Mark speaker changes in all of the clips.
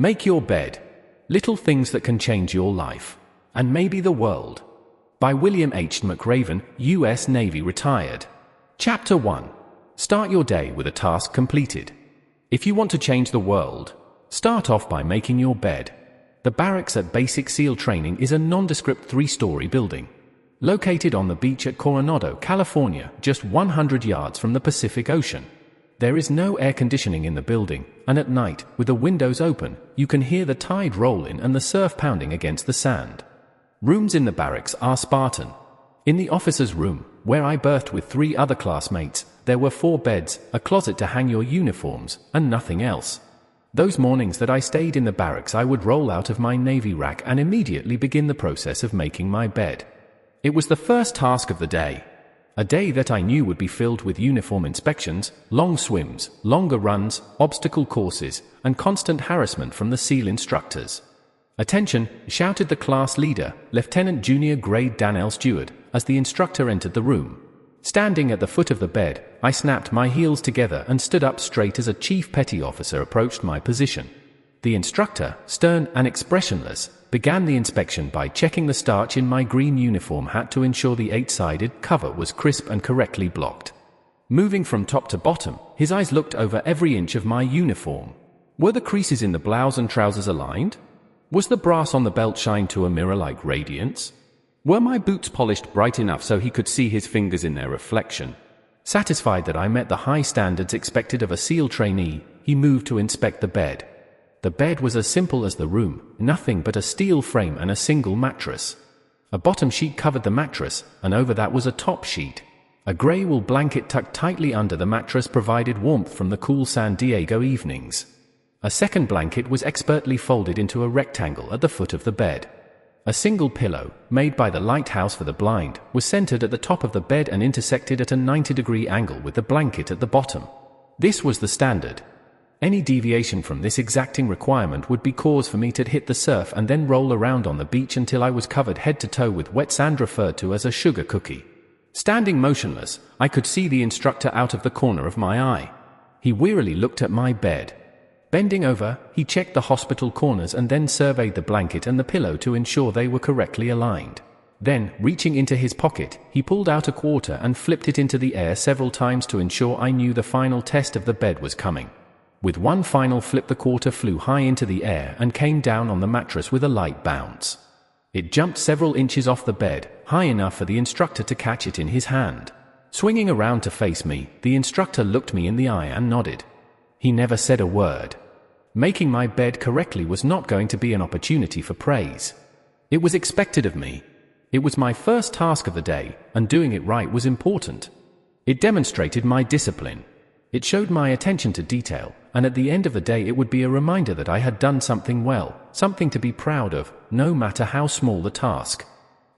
Speaker 1: Make your bed. Little things that can change your life. And maybe the world. By William H. McRaven, U.S. Navy retired. Chapter 1. Start your day with a task completed. If you want to change the world, start off by making your bed. The barracks at Basic SEAL Training is a nondescript 3-story building. Located on the beach at Coronado, California, just 100 yards from the Pacific Ocean. There is no air conditioning in the building, and at night, with the windows open, you can hear the tide roll in and the surf pounding against the sand. Rooms in the barracks are Spartan. In the officers' room, where I berthed with 3 other classmates, there were 4 beds, a closet to hang your uniforms, and nothing else. Those mornings that I stayed in the barracks, I would roll out of my Navy rack and immediately begin the process of making my bed. It was the first task of the day. A day that I knew would be filled with uniform inspections, long swims, longer runs, obstacle courses, and constant harassment from the SEAL instructors. "Attention," shouted the class leader, Lieutenant Junior Grade Dan L. Stewart, as the instructor entered the room. Standing at the foot of the bed, I snapped my heels together and stood up straight as a chief petty officer approached my position. The instructor, stern and expressionless, began the inspection by checking the starch in my green uniform hat to ensure the 8-sided cover was crisp and correctly blocked. Moving from top to bottom, his eyes looked over every inch of my uniform. Were the creases in the blouse and trousers aligned? Was the brass on the belt shined to a mirror-like radiance? Were my boots polished bright enough so he could see his fingers in their reflection? Satisfied that I met the high standards expected of a SEAL trainee, he moved to inspect the bed. The bed was as simple as the room, nothing but a steel frame and a single mattress. A bottom sheet covered the mattress, and over that was a top sheet. A gray wool blanket tucked tightly under the mattress provided warmth from the cool San Diego evenings. A second blanket was expertly folded into a rectangle at the foot of the bed. A single pillow, made by the lighthouse for the blind, was centered at the top of the bed and intersected at a 90-degree angle with the blanket at the bottom. This was the standard. Any deviation from this exacting requirement would be cause for me to hit the surf and then roll around on the beach until I was covered head to toe with wet sand referred to as a sugar cookie. Standing motionless, I could see the instructor out of the corner of my eye. He wearily looked at my bed. Bending over, he checked the hospital corners and then surveyed the blanket and the pillow to ensure they were correctly aligned. Then, reaching into his pocket, he pulled out a quarter and flipped it into the air several times to ensure I knew the final test of the bed was coming. With one final flip, the quarter flew high into the air and came down on the mattress with a light bounce. It jumped several inches off the bed, high enough for the instructor to catch it in his hand. Swinging around to face me, the instructor looked me in the eye and nodded. He never said a word. Making my bed correctly was not going to be an opportunity for praise. It was expected of me. It was my first task of the day, and doing it right was important. It demonstrated my discipline. It showed my attention to detail, and at the end of the day it would be a reminder that I had done something well, something to be proud of, no matter how small the task.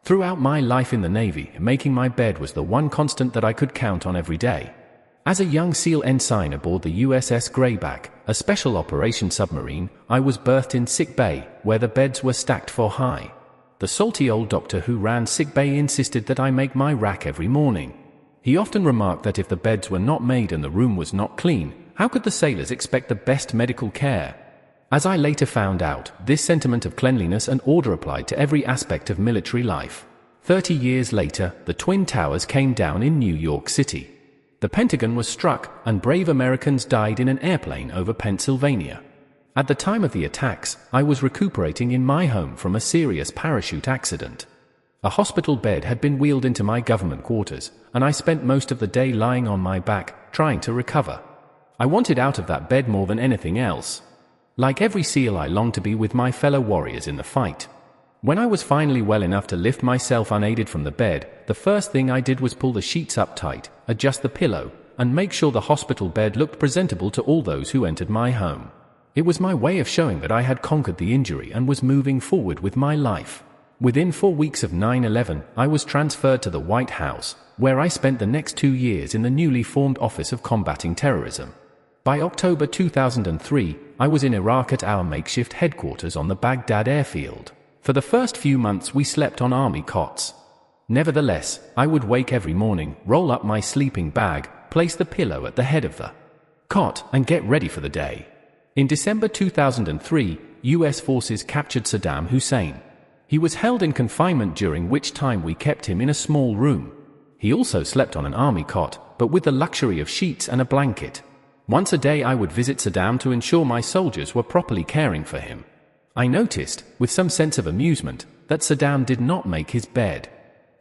Speaker 1: Throughout my life in the Navy, making my bed was the one constant that I could count on every day. As a young SEAL ensign aboard the USS Grayback, a special operations submarine, I was berthed in sick bay, where the beds were stacked 4 high. The salty old doctor who ran sick bay insisted that I make my rack every morning. He often remarked that if the beds were not made and the room was not clean, how could the sailors expect the best medical care? As I later found out, this sentiment of cleanliness and order applied to every aspect of military life. 30 years later, the Twin Towers came down in New York City. The Pentagon was struck, and brave Americans died in an airplane over Pennsylvania. At the time of the attacks, I was recuperating in my home from a serious parachute accident. A hospital bed had been wheeled into my government quarters, and I spent most of the day lying on my back, trying to recover. I wanted out of that bed more than anything else. Like every SEAL, I longed to be with my fellow warriors in the fight. When I was finally well enough to lift myself unaided from the bed, the first thing I did was pull the sheets up tight, adjust the pillow, and make sure the hospital bed looked presentable to all those who entered my home. It was my way of showing that I had conquered the injury and was moving forward with my life. Within 4 weeks of 9/11, I was transferred to the White House, where I spent the next 2 years in the newly formed Office of Combating Terrorism. By October 2003, I was in Iraq at our makeshift headquarters on the Baghdad airfield. For the first few months we slept on army cots. Nevertheless, I would wake every morning, roll up my sleeping bag, place the pillow at the head of the cot, and get ready for the day. In December 2003, US forces captured Saddam Hussein. He was held in confinement, during which time we kept him in a small room. He also slept on an army cot, but with the luxury of sheets and a blanket. Once a day I would visit Saddam to ensure my soldiers were properly caring for him. I noticed, with some sense of amusement, that Saddam did not make his bed.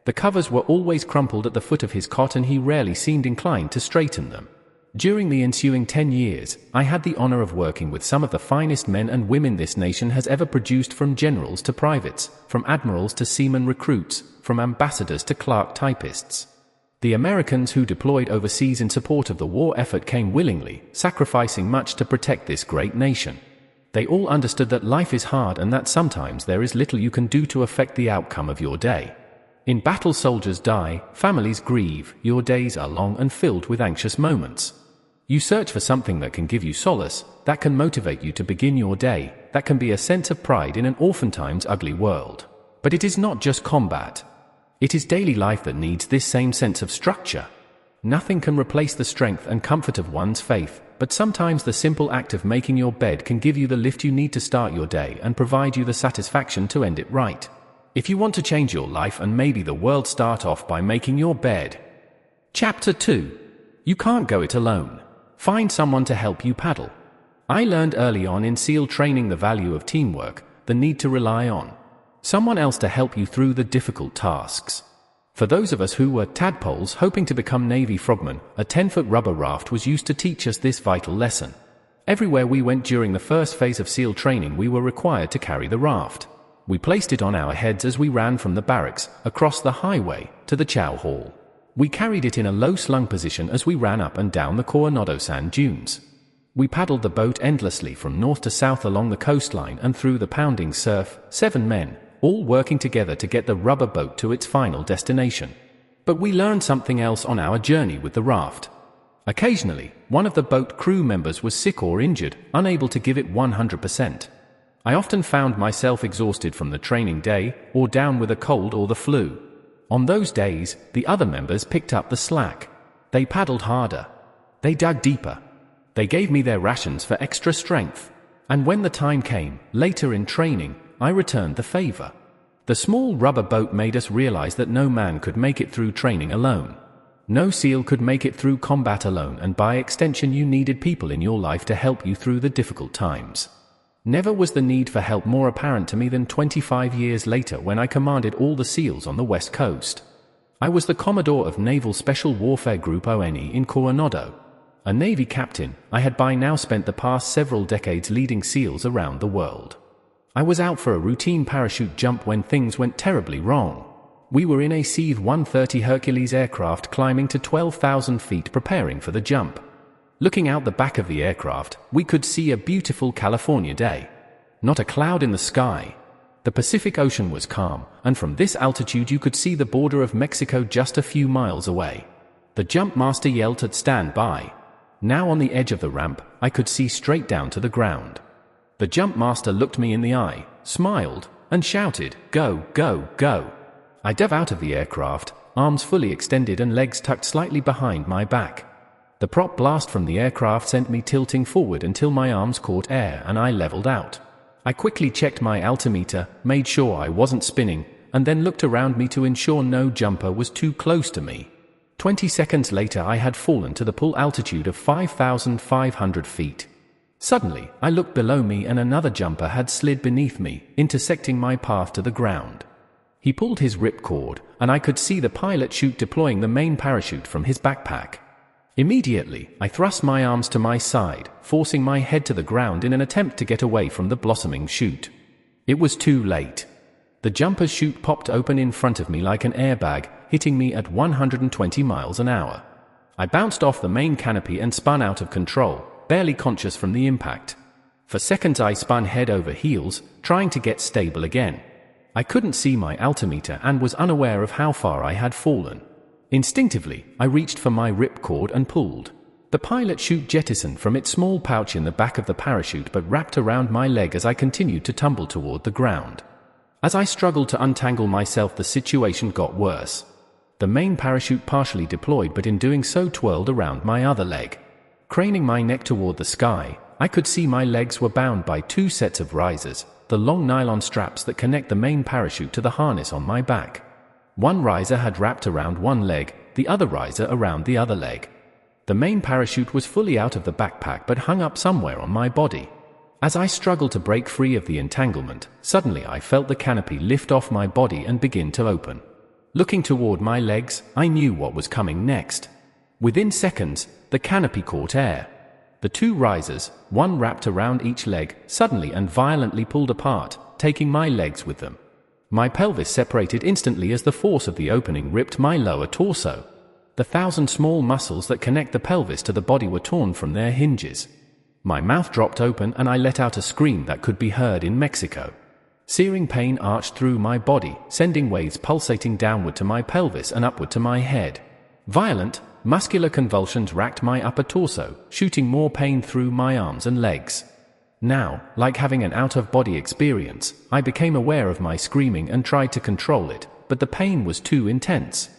Speaker 1: The covers were always crumpled at the foot of his cot, and he rarely seemed inclined to straighten them. During the ensuing 10 years, I had the honor of working with some of the finest men and women this nation has ever produced, from generals to privates, from admirals to seaman recruits, from ambassadors to clerk typists. The Americans who deployed overseas in support of the war effort came willingly, sacrificing much to protect this great nation. They all understood that life is hard and that sometimes there is little you can do to affect the outcome of your day. In battle, soldiers die, families grieve, your days are long and filled with anxious moments. You search for something that can give you solace, that can motivate you to begin your day, that can be a sense of pride in an oftentimes ugly world. But it is not just combat. It is daily life that needs this same sense of structure. Nothing can replace the strength and comfort of one's faith, but sometimes the simple act of making your bed can give you the lift you need to start your day and provide you the satisfaction to end it right. If you want to change your life and maybe the world, start off by making your bed. Chapter 2. You can't go it alone. Find someone to help you paddle. I learned early on in SEAL training the value of teamwork, the need to rely on someone else to help you through the difficult tasks. For those of us who were tadpoles hoping to become Navy frogmen, a 10-foot rubber raft was used to teach us this vital lesson. Everywhere we went during the first phase of SEAL training, we were required to carry the raft. We placed it on our heads as we ran from the barracks, across the highway, to the chow hall. We carried it in a low slung position as we ran up and down the Coronado sand dunes. We paddled the boat endlessly from north to south along the coastline and through the pounding surf, 7 men, all working together to get the rubber boat to its final destination. But we learned something else on our journey with the raft. Occasionally, one of the boat crew members was sick or injured, unable to give it 100%. I often found myself exhausted from the training day, or down with a cold or the flu. On those days, the other members picked up the slack. They paddled harder. They dug deeper. They gave me their rations for extra strength. And when the time came, later in training, I returned the favor. The small rubber boat made us realize that no man could make it through training alone. No SEAL could make it through combat alone, and by extension you needed people in your life to help you through the difficult times. Never was the need for help more apparent to me than 25 years later, when I commanded all the SEALs on the West Coast. I was the Commodore of Naval Special Warfare Group ONE in Coronado. A Navy captain, I had by now spent the past several decades leading SEALs around the world. I was out for a routine parachute jump when things went terribly wrong. We were in a C-130 Hercules aircraft climbing to 12,000 feet, preparing for the jump. Looking out the back of the aircraft, we could see a beautiful California day. Not a cloud in the sky. The Pacific Ocean was calm, and from this altitude you could see the border of Mexico just a few miles away. The jump master yelled at stand by. Now on the edge of the ramp, I could see straight down to the ground. The jump master looked me in the eye, smiled, and shouted, "Go, go, go." I dove out of the aircraft, arms fully extended and legs tucked slightly behind my back. The prop blast from the aircraft sent me tilting forward until my arms caught air and I leveled out. I quickly checked my altimeter, made sure I wasn't spinning, and then looked around me to ensure no jumper was too close to me. 20 seconds later I had fallen to the full altitude of 5,500 feet. Suddenly, I looked below me and another jumper had slid beneath me, intersecting my path to the ground. He pulled his ripcord, and I could see the pilot chute deploying the main parachute from his backpack. Immediately, I thrust my arms to my side, forcing my head to the ground in an attempt to get away from the blossoming chute. It was too late. The jumper's chute popped open in front of me like an airbag, hitting me at 120 miles an hour. I bounced off the main canopy and spun out of control, barely conscious from the impact. For seconds I spun head over heels, trying to get stable again. I couldn't see my altimeter and was unaware of how far I had fallen. Instinctively, I reached for my ripcord and pulled. The pilot chute jettisoned from its small pouch in the back of the parachute but wrapped around my leg as I continued to tumble toward the ground. As I struggled to untangle myself, the situation got worse. The main parachute partially deployed, but in doing so twirled around my other leg. Craning my neck toward the sky, I could see my legs were bound by 2 sets of risers, the long nylon straps that connect the main parachute to the harness on my back. One riser had wrapped around one leg, the other riser around the other leg. The main parachute was fully out of the backpack but hung up somewhere on my body. As I struggled to break free of the entanglement, suddenly I felt the canopy lift off my body and begin to open. Looking toward my legs, I knew what was coming next. Within seconds, the canopy caught air. The 2 risers, one wrapped around each leg, suddenly and violently pulled apart, taking my legs with them. My pelvis separated instantly as the force of the opening ripped my lower torso. The 1,000 small muscles that connect the pelvis to the body were torn from their hinges. My mouth dropped open and I let out a scream that could be heard in Mexico. Searing pain arched through my body, sending waves pulsating downward to my pelvis and upward to my head. Violent, muscular convulsions racked my upper torso, shooting more pain through my arms and legs. Now, like having an out-of-body experience, I became aware of my screaming and tried to control it, but the pain was too intense.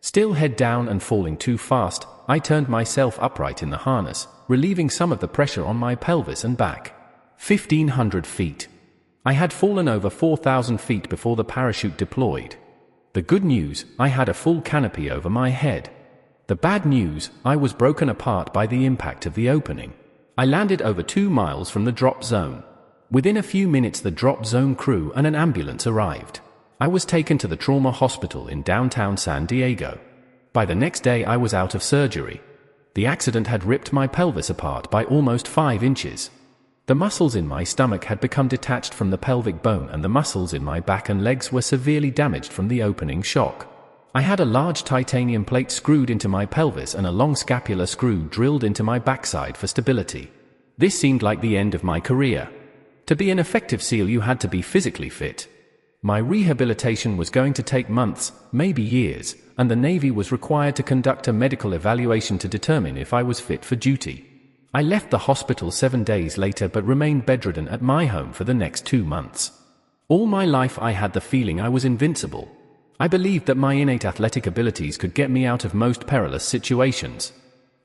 Speaker 1: Still head down and falling too fast, I turned myself upright in the harness, relieving some of the pressure on my pelvis and back. 1,500 feet. I had fallen over 4,000 feet before the parachute deployed. The good news, I had a full canopy over my head. The bad news, I was broken apart by the impact of the opening. I landed over 2 miles from the drop zone. Within a few minutes the drop zone crew and an ambulance arrived. I was taken to the trauma hospital in downtown San Diego. By the next day I was out of surgery. The accident had ripped my pelvis apart by almost 5 inches. The muscles in my stomach had become detached from the pelvic bone and the muscles in my back and legs were severely damaged from the opening shock. I had a large titanium plate screwed into my pelvis and a long scapular screw drilled into my backside for stability. This seemed like the end of my career. To be an effective SEAL you had to be physically fit. My rehabilitation was going to take months, maybe years, and the Navy was required to conduct a medical evaluation to determine if I was fit for duty. I left the hospital 7 days later but remained bedridden at my home for the next 2 months. All my life I had the feeling I was invincible. I believed that my innate athletic abilities could get me out of most perilous situations.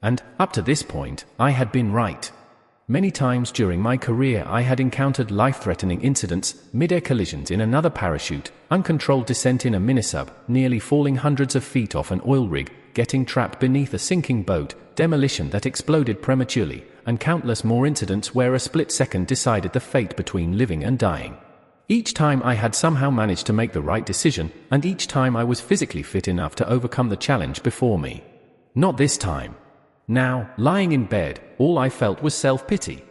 Speaker 1: And, up to this point, I had been right. Many times during my career I had encountered life-threatening incidents, mid-air collisions in another parachute, uncontrolled descent in a minisub, nearly falling hundreds of feet off an oil rig, getting trapped beneath a sinking boat, demolition that exploded prematurely, and countless more incidents where a split second decided the fate between living and dying. Each time I had somehow managed to make the right decision, and each time I was physically fit enough to overcome the challenge before me. Not this time. Now, lying in bed, all I felt was self-pity.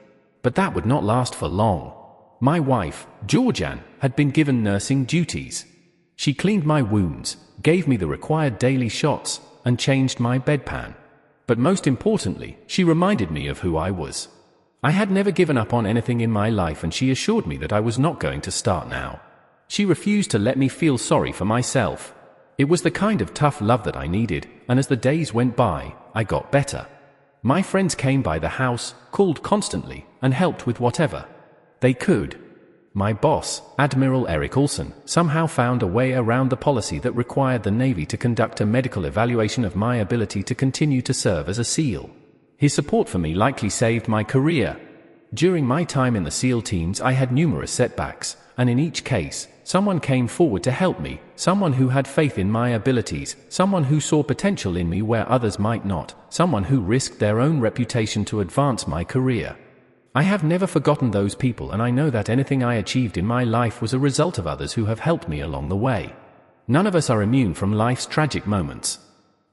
Speaker 1: But that would not last for long. My wife, Georgianne, had been given nursing duties. She cleaned my wounds, gave me the required daily shots, and changed my bedpan. But most importantly, she reminded me of who I was. I had never given up on anything in my life and she assured me that I was not going to start now. She refused to let me feel sorry for myself. It was the kind of tough love that I needed, and as the days went by, I got better. My friends came by the house, called constantly, and helped with whatever they could. My boss, Admiral Eric Olson, somehow found a way around the policy that required the Navy to conduct a medical evaluation of my ability to continue to serve as a SEAL. His support for me likely saved my career. During my time in the SEAL teams I had numerous setbacks, and in each case, someone came forward to help me, someone who had faith in my abilities, someone who saw potential in me where others might not, someone who risked their own reputation to advance my career. I have never forgotten those people, and I know that anything I achieved in my life was a result of others who have helped me along the way. None of us are immune from life's tragic moments.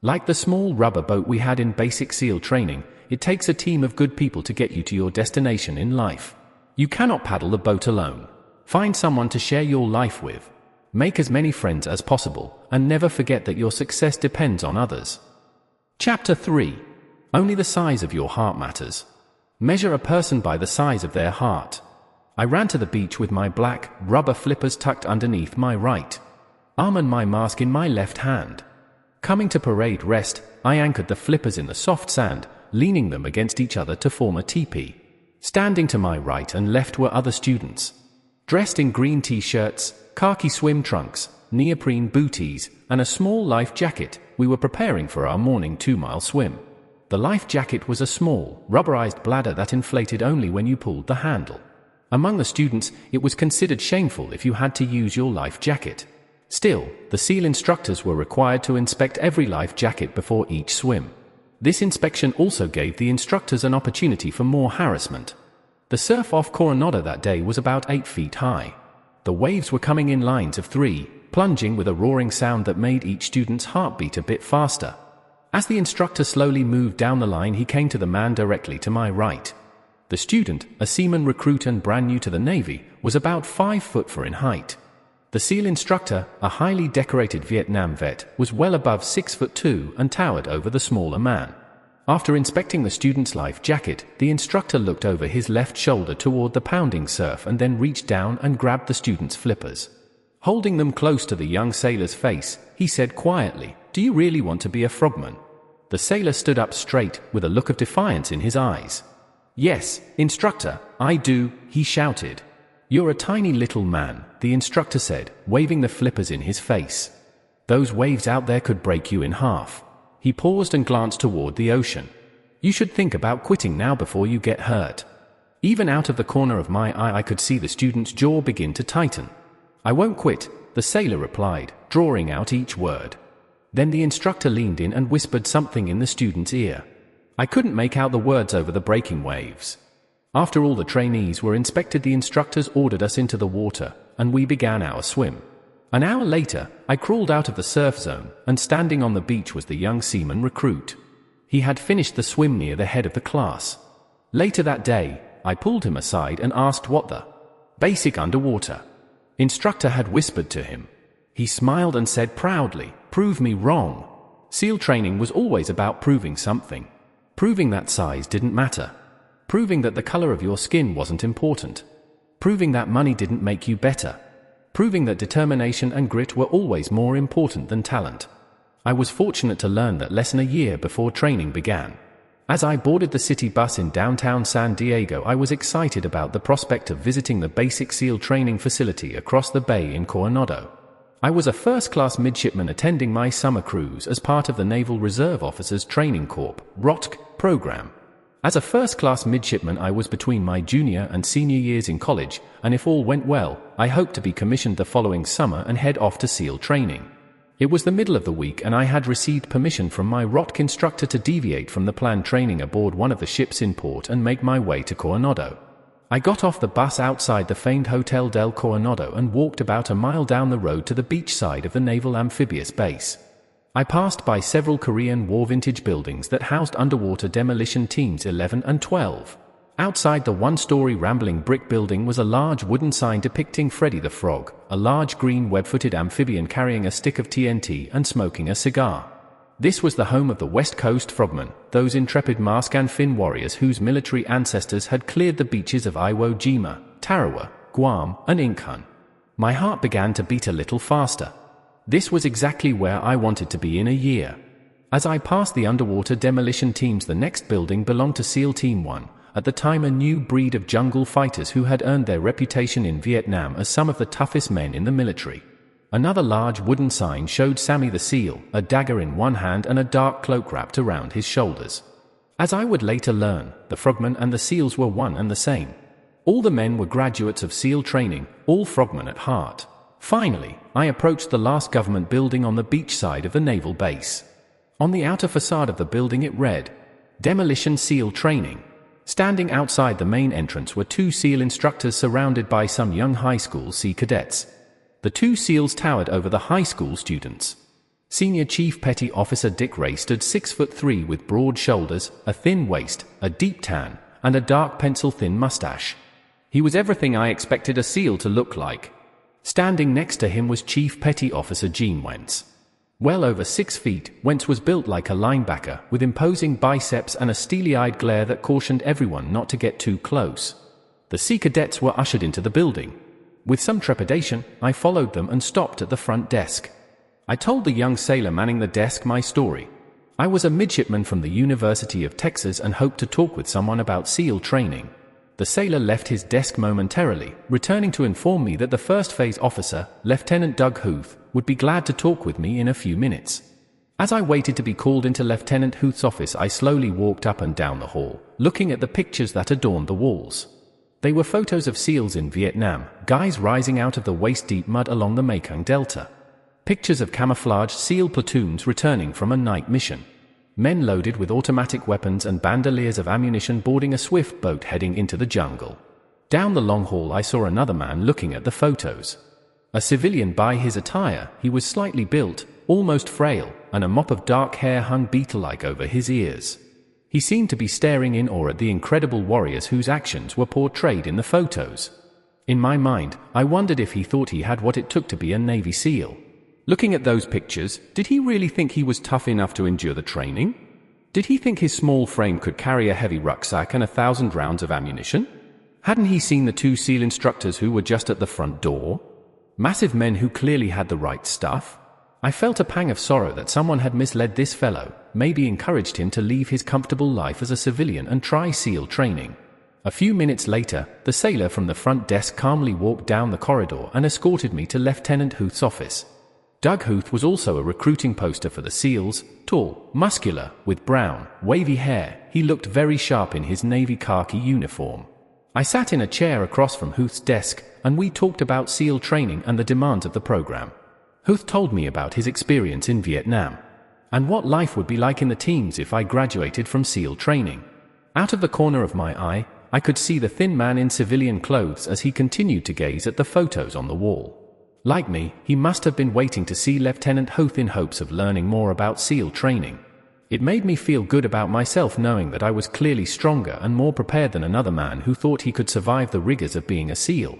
Speaker 1: Like the small rubber boat we had in basic SEAL training, it takes a team of good people to get you to your destination in life. You cannot paddle the boat alone. Find someone to share your life with. Make as many friends as possible, and never forget that your success depends on others. Chapter 3. Only the size of your heart matters. Measure a person by the size of their heart. I ran to the beach with my black, rubber flippers tucked underneath my right arm and my mask in my left hand. Coming to parade rest, I anchored the flippers in the soft sand, leaning them against each other to form a teepee. Standing to my right and left were other students. Dressed in green t-shirts, khaki swim trunks, neoprene booties, and a small life jacket, we were preparing for our morning 2-mile swim. The life jacket was a small, rubberized bladder that inflated only when you pulled the handle. Among the students, it was considered shameful if you had to use your life jacket. Still, the SEAL instructors were required to inspect every life jacket before each swim. This inspection also gave the instructors an opportunity for more harassment. The surf off Coronado that day was about 8 feet high. The waves were coming in lines of 3, plunging with a roaring sound that made each student's heart beat a bit faster. As the instructor slowly moved down the line, he came to the man directly to my right. The student, a seaman recruit and brand new to the Navy, was about 5'4" in height. The SEAL instructor, a highly decorated Vietnam vet, was well above 6'2" and towered over the smaller man. After inspecting the student's life jacket, the instructor looked over his left shoulder toward the pounding surf and then reached down and grabbed the student's flippers. Holding them close to the young sailor's face, he said quietly, "Do you really want to be a frogman?" The sailor stood up straight, with a look of defiance in his eyes. "Yes, instructor, I do," he shouted. "You're a tiny little man," the instructor said, waving the flippers in his face. "Those waves out there could break you in half." He paused and glanced toward the ocean. "You should think about quitting now before you get hurt." Even out of the corner of my eye I could see the student's jaw begin to tighten. "I won't quit," the sailor replied, drawing out each word. Then the instructor leaned in and whispered something in the student's ear. I couldn't make out the words over the breaking waves. After all the trainees were inspected, the instructors ordered us into the water, and we began our swim. An hour later, I crawled out of the surf zone, and standing on the beach was the young seaman recruit. He had finished the swim near the head of the class. Later that day, I pulled him aside and asked what the basic underwater instructor had whispered to him. He smiled and said proudly, "Prove me wrong." SEAL training was always about proving something. Proving that size didn't matter. Proving that the color of your skin wasn't important. Proving that money didn't make you better. Proving that determination and grit were always more important than talent. I was fortunate to learn that lesson a year before training began. As I boarded the city bus in downtown San Diego, I was excited about the prospect of visiting the basic SEAL training facility across the bay in Coronado. I was a first-class midshipman attending my summer cruise as part of the Naval Reserve Officers Training Corps (ROTC) program. As a first-class midshipman, I was between my junior and senior years in college, and if all went well, I hoped to be commissioned the following summer and head off to SEAL training. It was the middle of the week, and I had received permission from my ROTC instructor to deviate from the planned training aboard one of the ships in port and make my way to Coronado. I got off the bus outside the famed Hotel del Coronado and walked about a mile down the road to the beach side of the Naval Amphibious Base. I passed by several Korean War vintage buildings that housed underwater demolition teams 11 and 12. Outside the one-story rambling brick building was a large wooden sign depicting Freddy the Frog, a large green web-footed amphibian carrying a stick of TNT and smoking a cigar. This was the home of the West Coast Frogmen, those intrepid mask and fin warriors whose military ancestors had cleared the beaches of Iwo Jima, Tarawa, Guam, and Incheon. My heart began to beat a little faster. This was exactly where I wanted to be in a year. As I passed the underwater demolition teams, the next building belonged to SEAL Team 1, at the time a new breed of jungle fighters who had earned their reputation in Vietnam as some of the toughest men in the military. Another large wooden sign showed Sammy the SEAL, a dagger in one hand and a dark cloak wrapped around his shoulders. As I would later learn, the frogmen and the SEALs were one and the same. All the men were graduates of SEAL training, all frogmen at heart. Finally, I approached the last government building on the beach side of the naval base. On the outer facade of the building it read, Demolition SEAL Training. Standing outside the main entrance were 2 SEAL instructors surrounded by some young high school Sea Cadets. The 2 SEALs towered over the high school students. Senior Chief Petty Officer Dick Ray stood 6'3" with broad shoulders, a thin waist, a deep tan, and a dark pencil-thin mustache. He was everything I expected a SEAL to look like. Standing next to him was Chief Petty Officer Gene Wentz. Well over 6 feet, Wentz was built like a linebacker, with imposing biceps and a steely-eyed glare that cautioned everyone not to get too close. The Sea Cadets were ushered into the building. With some trepidation, I followed them and stopped at the front desk. I told the young sailor manning the desk my story. I was a midshipman from the University of Texas and hoped to talk with someone about SEAL training. The sailor left his desk momentarily, returning to inform me that the first phase officer, Lieutenant Doug Huth, would be glad to talk with me in a few minutes. As I waited to be called into Lieutenant Huth's office, I slowly walked up and down the hall, looking at the pictures that adorned the walls. They were photos of SEALs in Vietnam, guys rising out of the waist-deep mud along the Mekong Delta. Pictures of camouflaged SEAL platoons returning from a night mission. Men loaded with automatic weapons and bandoliers of ammunition boarding a swift boat heading into the jungle. Down the long hall I saw another man looking at the photos. A civilian by his attire, he was slightly built, almost frail, and a mop of dark hair hung beetle-like over his ears. He seemed to be staring in awe at the incredible warriors whose actions were portrayed in the photos. In my mind, I wondered if he thought he had what it took to be a Navy SEAL. Looking at those pictures, did he really think he was tough enough to endure the training? Did he think his small frame could carry a heavy rucksack and 1,000 rounds of ammunition? Hadn't he seen the 2 SEAL instructors who were just at the front door? Massive men who clearly had the right stuff? I felt a pang of sorrow that someone had misled this fellow, maybe encouraged him to leave his comfortable life as a civilian and try SEAL training. A few minutes later, the sailor from the front desk calmly walked down the corridor and escorted me to Lieutenant Huth's office. Doug Huth was also a recruiting poster for the SEALs, tall, muscular, with brown, wavy hair. He looked very sharp in his navy khaki uniform. I sat in a chair across from Huth's desk, and we talked about SEAL training and the demands of the program. Huth told me about his experience in Vietnam, and what life would be like in the teams if I graduated from SEAL training. Out of the corner of my eye, I could see the thin man in civilian clothes as he continued to gaze at the photos on the wall. Like me, he must have been waiting to see Lieutenant Huth in hopes of learning more about SEAL training. It made me feel good about myself knowing that I was clearly stronger and more prepared than another man who thought he could survive the rigors of being a SEAL.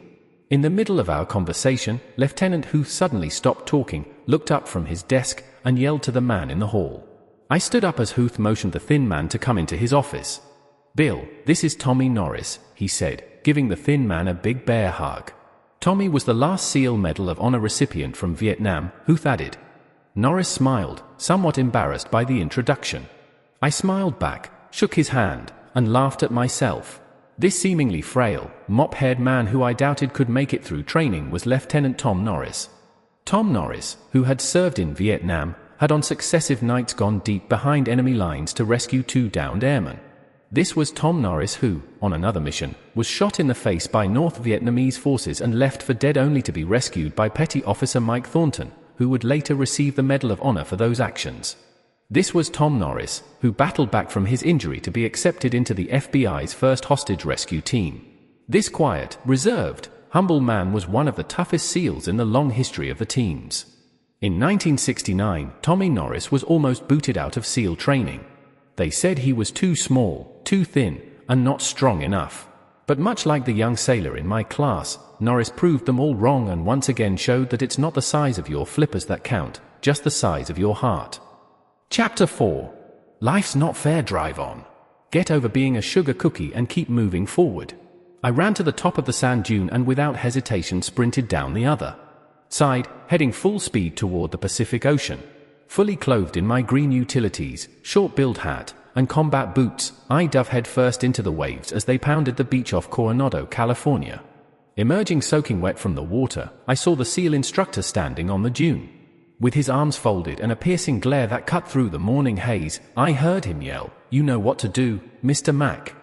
Speaker 1: In the middle of our conversation, Lieutenant Huth suddenly stopped talking, looked up from his desk, and yelled to the man in the hall. I stood up as Huth motioned the thin man to come into his office. "Bill, this is Tommy Norris," he said, giving the thin man a big bear hug. Tommy was the last SEAL Medal of Honor recipient from Vietnam, Huth added. Norris smiled, somewhat embarrassed by the introduction. I smiled back, shook his hand, and laughed at myself. This seemingly frail, mop-haired man who I doubted could make it through training was Lieutenant Tom Norris. Tom Norris, who had served in Vietnam, had on successive nights gone deep behind enemy lines to rescue 2 downed airmen. This was Tom Norris who, on another mission, was shot in the face by North Vietnamese forces and left for dead only to be rescued by Petty Officer Mike Thornton, who would later receive the Medal of Honor for those actions. This was Tom Norris, who battled back from his injury to be accepted into the FBI's first hostage rescue team. This quiet, reserved, humble man was one of the toughest SEALs in the long history of the teams. In 1969, Tommy Norris was almost booted out of SEAL training. They said he was too small, too thin, and not strong enough. But much like the young sailor in my class, Norris proved them all wrong and once again showed that it's not the size of your flippers that count, just the size of your heart. Chapter 4. Life's Not Fair. Drive on. Get over being a sugar cookie and keep moving forward. I ran to the top of the sand dune and without hesitation sprinted down the other side, heading full speed toward the Pacific Ocean. Fully clothed in my green utilities, short-billed hat, and combat boots, I dove headfirst into the waves as they pounded the beach off Coronado, California. Emerging soaking wet from the water, I saw the SEAL instructor standing on the dune. With his arms folded and a piercing glare that cut through the morning haze, I heard him yell, "You know what to do, Mr. Mac."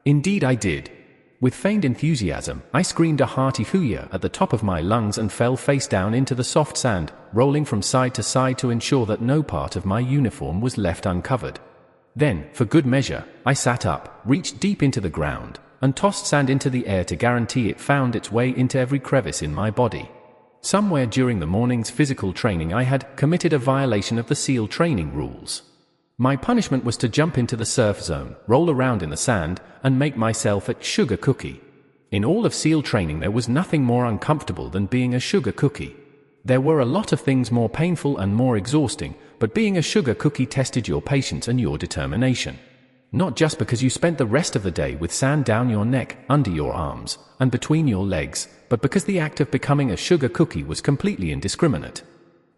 Speaker 1: Indeed I did. With feigned enthusiasm, I screamed a hearty hoo-yah at the top of my lungs and fell face down into the soft sand, rolling from side to side to ensure that no part of my uniform was left uncovered. Then, for good measure, I sat up, reached deep into the ground, and tossed sand into the air to guarantee it found its way into every crevice in my body. Somewhere during the morning's physical training I had committed a violation of the SEAL training rules. My punishment was to jump into the surf zone, roll around in the sand, and make myself a sugar cookie. In all of SEAL training there was nothing more uncomfortable than being a sugar cookie. There were a lot of things more painful and more exhausting, but being a sugar cookie tested your patience and your determination. Not just because you spent the rest of the day with sand down your neck, under your arms, and between your legs, but because the act of becoming a sugar cookie was completely indiscriminate.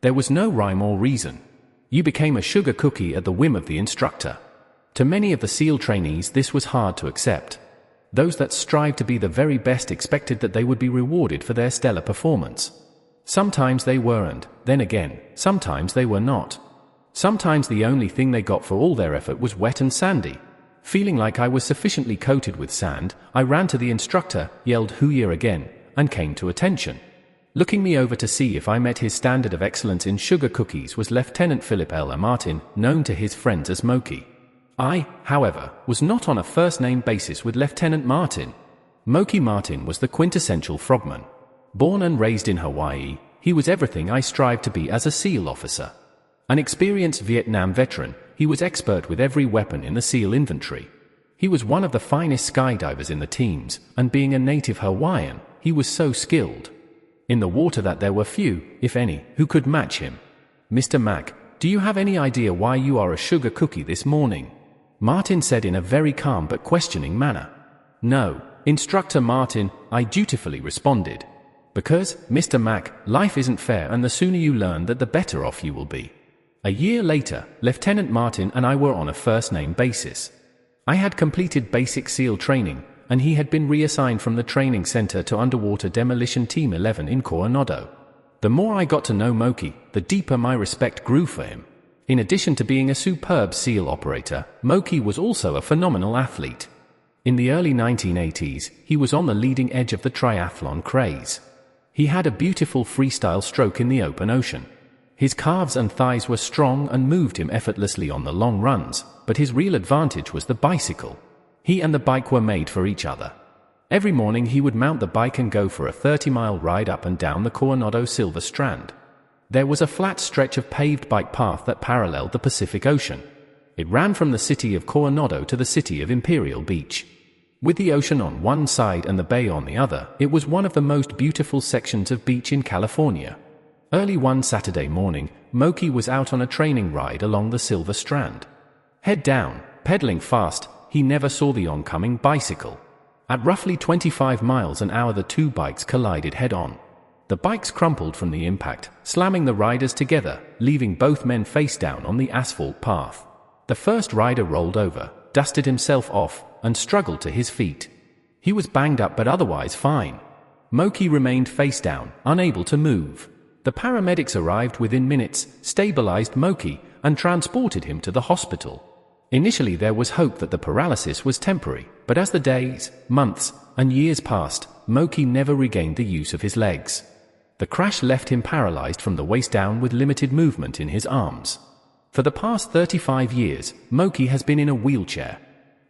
Speaker 1: There was no rhyme or reason. You became a sugar cookie at the whim of the instructor. To many of the SEAL trainees this was hard to accept. Those that strived to be the very best expected that they would be rewarded for their stellar performance. Sometimes they were and, then again, sometimes they were not. Sometimes the only thing they got for all their effort was wet and sandy. Feeling like I was sufficiently coated with sand, I ran to the instructor, yelled "Hoo-year" again, and came to attention. Looking me over to see if I met his standard of excellence in sugar cookies was Lieutenant Philip L. Martin, known to his friends as Moki. I, however, was not on a first-name basis with Lieutenant Martin. Moki Martin was the quintessential frogman. Born and raised in Hawaii, he was everything I strived to be as a SEAL officer. An experienced Vietnam veteran, he was expert with every weapon in the SEAL inventory. He was one of the finest skydivers in the teams, and being a native Hawaiian, he was so skilled in the water that there were few, if any, who could match him. "Mr. Mac, do you have any idea why you are a sugar cookie this morning?" Martin said in a very calm but questioning manner. "No, Instructor Martin," I dutifully responded. "Because, Mr. Mac, life isn't fair, and the sooner you learn that, the better off you will be." A year later, Lieutenant Martin and I were on a first-name basis. I had completed basic SEAL training, and he had been reassigned from the training center to Underwater Demolition Team 11 in Coronado. The more I got to know Moki, the deeper my respect grew for him. In addition to being a superb SEAL operator, Moki was also a phenomenal athlete. In the early 1980s, he was on the leading edge of the triathlon craze. He had a beautiful freestyle stroke in the open ocean. His calves and thighs were strong and moved him effortlessly on the long runs, but his real advantage was the bicycle. He and the bike were made for each other. Every morning he would mount the bike and go for a 30-mile ride up and down the Coronado Silver Strand. There was a flat stretch of paved bike path that paralleled the Pacific Ocean. It ran from the city of Coronado to the city of Imperial Beach. With the ocean on one side and the bay on the other, it was one of the most beautiful sections of beach in California. Early one Saturday morning, Moki was out on a training ride along the Silver Strand. Head down, pedaling fast, he never saw the oncoming bicycle. At roughly 25 miles an hour, the two bikes collided head-on. The bikes crumpled from the impact, slamming the riders together, leaving both men face down on the asphalt path. The first rider rolled over, dusted himself off, and struggled to his feet. He was banged up but otherwise fine. Moki remained face down, unable to move. The paramedics arrived within minutes, stabilized Moki, and transported him to the hospital. Initially there was hope that the paralysis was temporary, but as the days, months, and years passed, Moki never regained the use of his legs. The crash left him paralyzed from the waist down with limited movement in his arms. For the past 35 years, Moki has been in a wheelchair.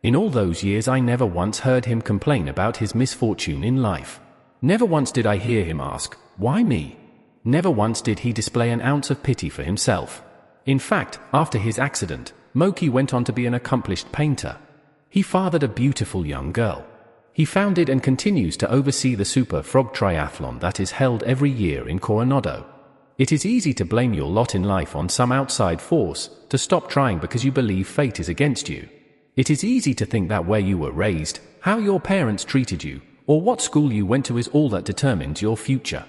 Speaker 1: In all those years I never once heard him complain about his misfortune in life. Never once did I hear him ask, "Why me?" Never once did he display an ounce of pity for himself. In fact, after his accident, Moki went on to be an accomplished painter. He fathered a beautiful young girl. He founded and continues to oversee the Super Frog Triathlon that is held every year in Coronado. It is easy to blame your lot in life on some outside force, to stop trying because you believe fate is against you. It is easy to think that where you were raised, how your parents treated you, or what school you went to is all that determines your future.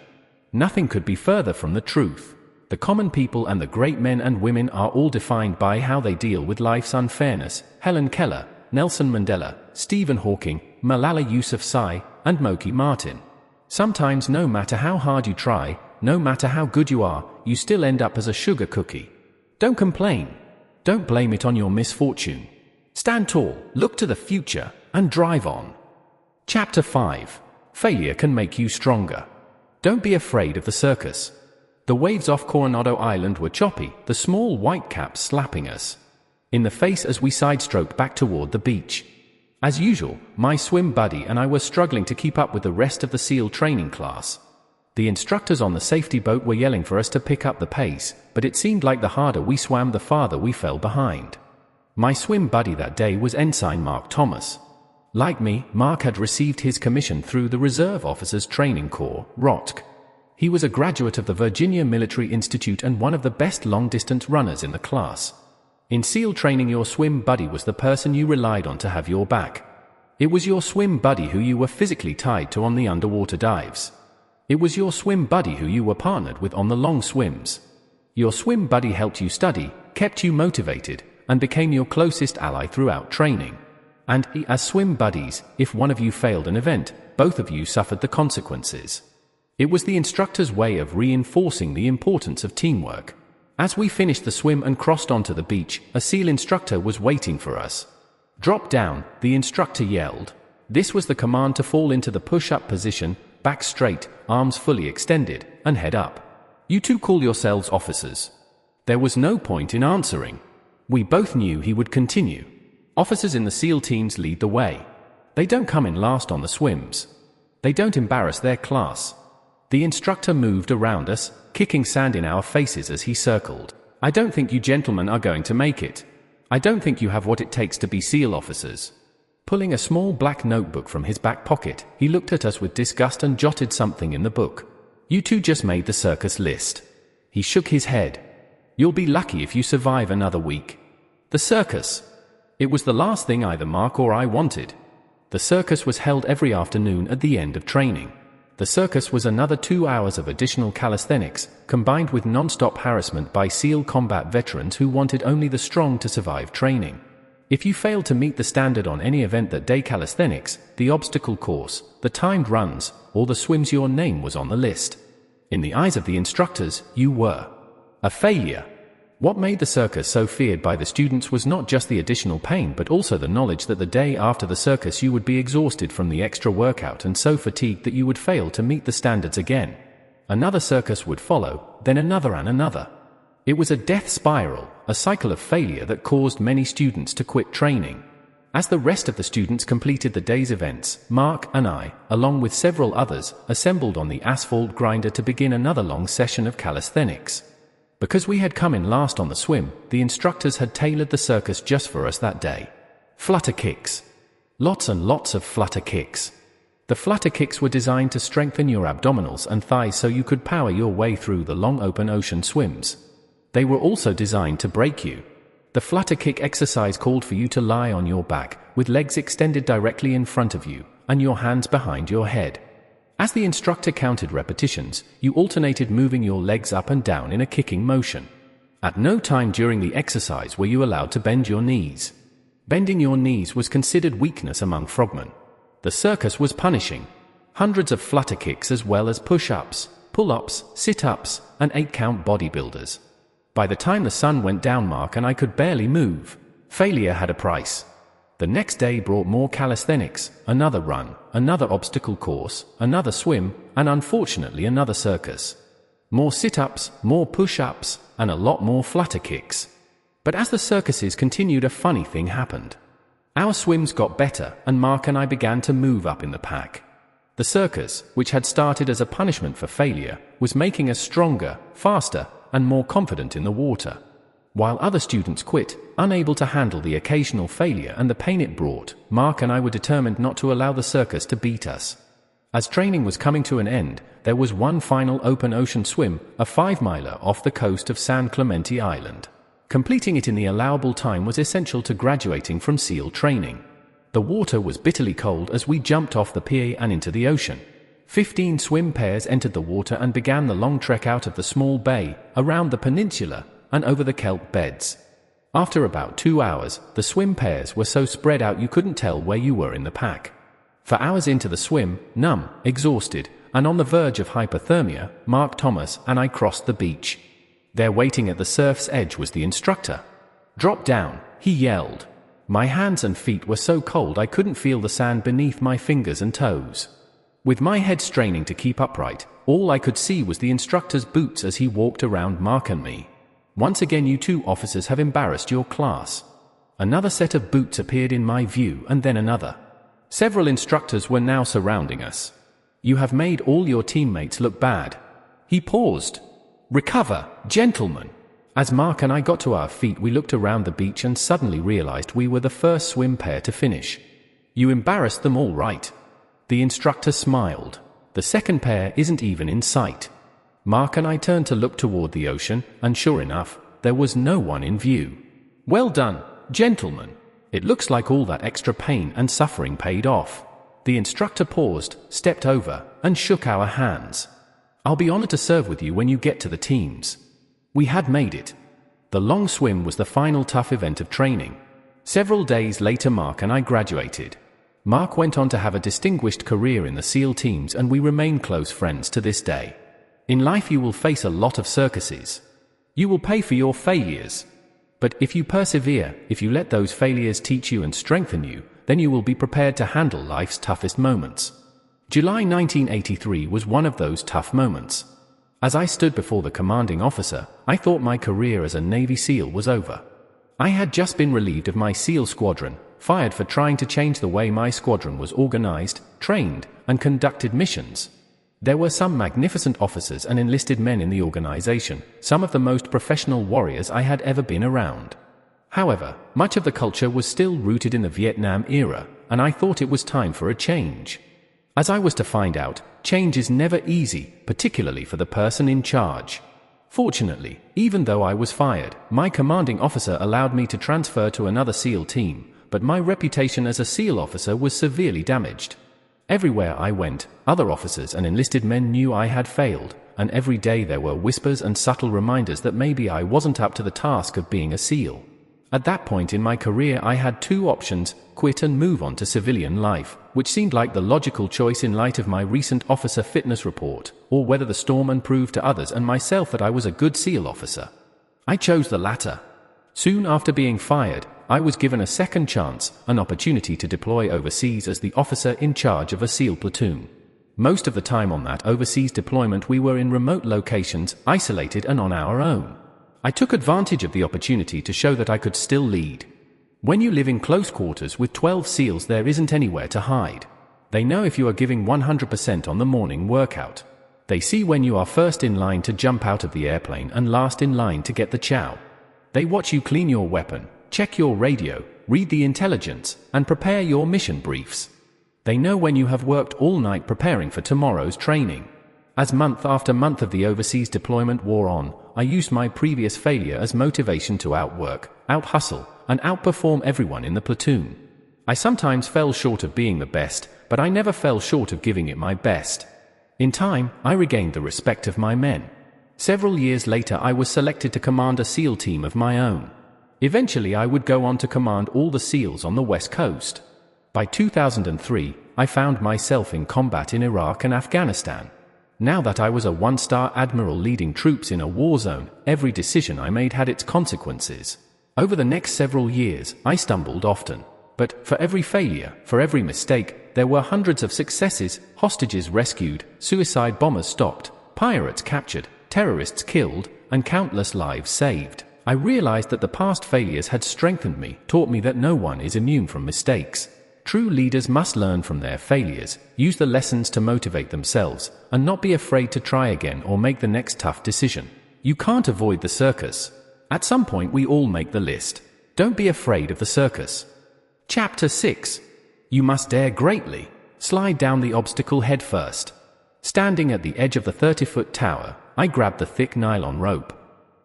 Speaker 1: Nothing could be further from the truth. The common people and the great men and women are all defined by how they deal with life's unfairness. Helen Keller, Nelson Mandela, Stephen Hawking, Malala Yousafzai, and Moki Martin. Sometimes no matter how hard you try, no matter how good you are, you still end up as a sugar cookie. Don't complain. Don't blame it on your misfortune. Stand tall, look to the future, and drive on. Chapter 5. Failure can make you stronger. Don't be afraid of the circus. The waves off Coronado Island were choppy, the small white caps slapping us in the face as we side-stroked back toward the beach. As usual, my swim buddy and I were struggling to keep up with the rest of the SEAL training class. The instructors on the safety boat were yelling for us to pick up the pace, but it seemed like the harder we swam, the farther we fell behind. My swim buddy that day was Ensign Mark Thomas. Like me, Mark had received his commission through the Reserve Officers Training Corps, ROTC. He was a graduate of the Virginia Military Institute and one of the best long-distance runners in the class. In SEAL training, your swim buddy was the person you relied on to have your back. It was your swim buddy who you were physically tied to on the underwater dives. It was your swim buddy who you were partnered with on the long swims. Your swim buddy helped you study, kept you motivated, and became your closest ally throughout training. And, as swim buddies, if one of you failed an event, both of you suffered the consequences. It was the instructor's way of reinforcing the importance of teamwork. As we finished the swim and crossed onto the beach, a SEAL instructor was waiting for us. "Drop down," the instructor yelled. This was the command to fall into the push-up position, back straight, arms fully extended, and head up. "You two call yourselves officers." There was no point in answering. We both knew he would continue. Officers in the SEAL teams lead the way. They don't come in last on the swims. They don't embarrass their class. The instructor moved around us, kicking sand in our faces as he circled. "I don't think you gentlemen are going to make it. I don't think you have what it takes to be SEAL officers." Pulling a small black notebook from his back pocket, he looked at us with disgust and jotted something in the book. "You two just made the circus list." He shook his head. "You'll be lucky if you survive another week." The circus. It was the last thing either Mark or I wanted. The circus was held every afternoon at the end of training. The circus was another 2 hours of additional calisthenics, combined with non-stop harassment by SEAL combat veterans who wanted only the strong to survive training. If you failed to meet the standard on any event that day, calisthenics, the obstacle course, the timed runs, or the swims, your name was on the list. In the eyes of the instructors, you were a failure. What made the circus so feared by the students was not just the additional pain but also the knowledge that the day after the circus you would be exhausted from the extra workout and so fatigued that you would fail to meet the standards again. Another circus would follow, then another and another. It was a death spiral, a cycle of failure that caused many students to quit training. As the rest of the students completed the day's events, Mark and I, along with several others, assembled on the asphalt grinder to begin another long session of calisthenics. Because we had come in last on the swim, the instructors had tailored the circus just for us that day. Flutter kicks. Lots and lots of flutter kicks. The flutter kicks were designed to strengthen your abdominals and thighs so you could power your way through the long open ocean swims. They were also designed to break you. The flutter kick exercise called for you to lie on your back, with legs extended directly in front of you, and your hands behind your head. As the instructor counted repetitions, you alternated moving your legs up and down in a kicking motion. At no time during the exercise were you allowed to bend your knees. Bending your knees was considered weakness among frogmen. The circus was punishing. Hundreds of flutter kicks as well as push-ups, pull-ups, sit-ups, and 8-count bodybuilders. By the time the sun went down, Mark and I could barely move. Failure had a price. The next day brought more calisthenics, another run, another obstacle course, another swim, and unfortunately another circus. More sit-ups, more push-ups, and a lot more flutter kicks. But as the circuses continued, a funny thing happened. Our swims got better, and Mark and I began to move up in the pack. The circus, which had started as a punishment for failure, was making us stronger, faster, and more confident in the water. While other students quit, unable to handle the occasional failure and the pain it brought, Mark and I were determined not to allow the circus to beat us. As training was coming to an end, there was one final open ocean swim, a 5-miler off the coast of San Clemente Island. Completing it in the allowable time was essential to graduating from SEAL training. The water was bitterly cold as we jumped off the pier and into the ocean. 15 swim pairs entered the water and began the long trek out of the small bay, around the peninsula, and over the kelp beds. After about 2 hours, the swim pairs were so spread out you couldn't tell where you were in the pack. For hours into the swim, numb, exhausted, and on the verge of hypothermia, Mark Thomas and I crossed the beach. There waiting at the surf's edge was the instructor. "Drop down," he yelled. My hands and feet were so cold I couldn't feel the sand beneath my fingers and toes. With my head straining to keep upright, all I could see was the instructor's boots as he walked around Mark and me. "Once again you two officers have embarrassed your class." Another set of boots appeared in my view and then another. Several instructors were now surrounding us. "You have made all your teammates look bad." He paused. "Recover, gentlemen." As Mark and I got to our feet, we looked around the beach and suddenly realized we were the first swim pair to finish. "You embarrassed them all right." The instructor smiled. "The second pair isn't even in sight." Mark and I turned to look toward the ocean, and sure enough, there was no one in view. "Well done, gentlemen. It looks like all that extra pain and suffering paid off." The instructor paused, stepped over, and shook our hands. "I'll be honored to serve with you when you get to the teams." We had made it. The long swim was the final tough event of training. Several days later, Mark and I graduated. Mark went on to have a distinguished career in the SEAL teams, and we remain close friends to this day. In life you will face a lot of circuses. You will pay for your failures. But if you persevere, if you let those failures teach you and strengthen you, then you will be prepared to handle life's toughest moments. July 1983 was one of those tough moments. As I stood before the commanding officer, I thought my career as a Navy SEAL was over. I had just been relieved of my SEAL squadron, fired for trying to change the way my squadron was organized, trained, and conducted missions. There were some magnificent officers and enlisted men in the organization, some of the most professional warriors I had ever been around. However, much of the culture was still rooted in the Vietnam era, and I thought it was time for a change. As I was to find out, change is never easy, particularly for the person in charge. Fortunately, even though I was fired, my commanding officer allowed me to transfer to another SEAL team, but my reputation as a SEAL officer was severely damaged. Everywhere I went, other officers and enlisted men knew I had failed, and every day there were whispers and subtle reminders that maybe I wasn't up to the task of being a SEAL. At that point in my career I had two options: quit and move on to civilian life, which seemed like the logical choice in light of my recent officer fitness report, or weather the storm and prove to others and myself that I was a good SEAL officer. I chose the latter. Soon after being fired, I was given a second chance, an opportunity to deploy overseas as the officer in charge of a SEAL platoon. Most of the time on that overseas deployment we were in remote locations, isolated and on our own. I took advantage of the opportunity to show that I could still lead. When you live in close quarters with 12 SEALs, there isn't anywhere to hide. They know if you are giving 100% on the morning workout. They see when you are first in line to jump out of the airplane and last in line to get the chow. They watch you clean your weapon, check your radio, read the intelligence, and prepare your mission briefs. They know when you have worked all night preparing for tomorrow's training. As month after month of the overseas deployment wore on, I used my previous failure as motivation to outwork, out-hustle, and outperform everyone in the platoon. I sometimes fell short of being the best, but I never fell short of giving it my best. In time, I regained the respect of my men. Several years later I was selected to command a SEAL team of my own. Eventually I would go on to command all the SEALs on the West Coast. By 2003, I found myself in combat in Iraq and Afghanistan. Now that I was a one-star admiral leading troops in a war zone, every decision I made had its consequences. Over the next several years, I stumbled often. But for every failure, for every mistake, there were hundreds of successes: hostages rescued, suicide bombers stopped, pirates captured, terrorists killed, and countless lives saved. I realized that the past failures had strengthened me, taught me that no one is immune from mistakes. True leaders must learn from their failures, use the lessons to motivate themselves, and not be afraid to try again or make the next tough decision. You can't avoid the circus. At some point we all make the list. Don't be afraid of the circus. Chapter 6. You must dare greatly. Slide down the obstacle head first. Standing at the edge of the 30-foot tower, I grabbed the thick nylon rope.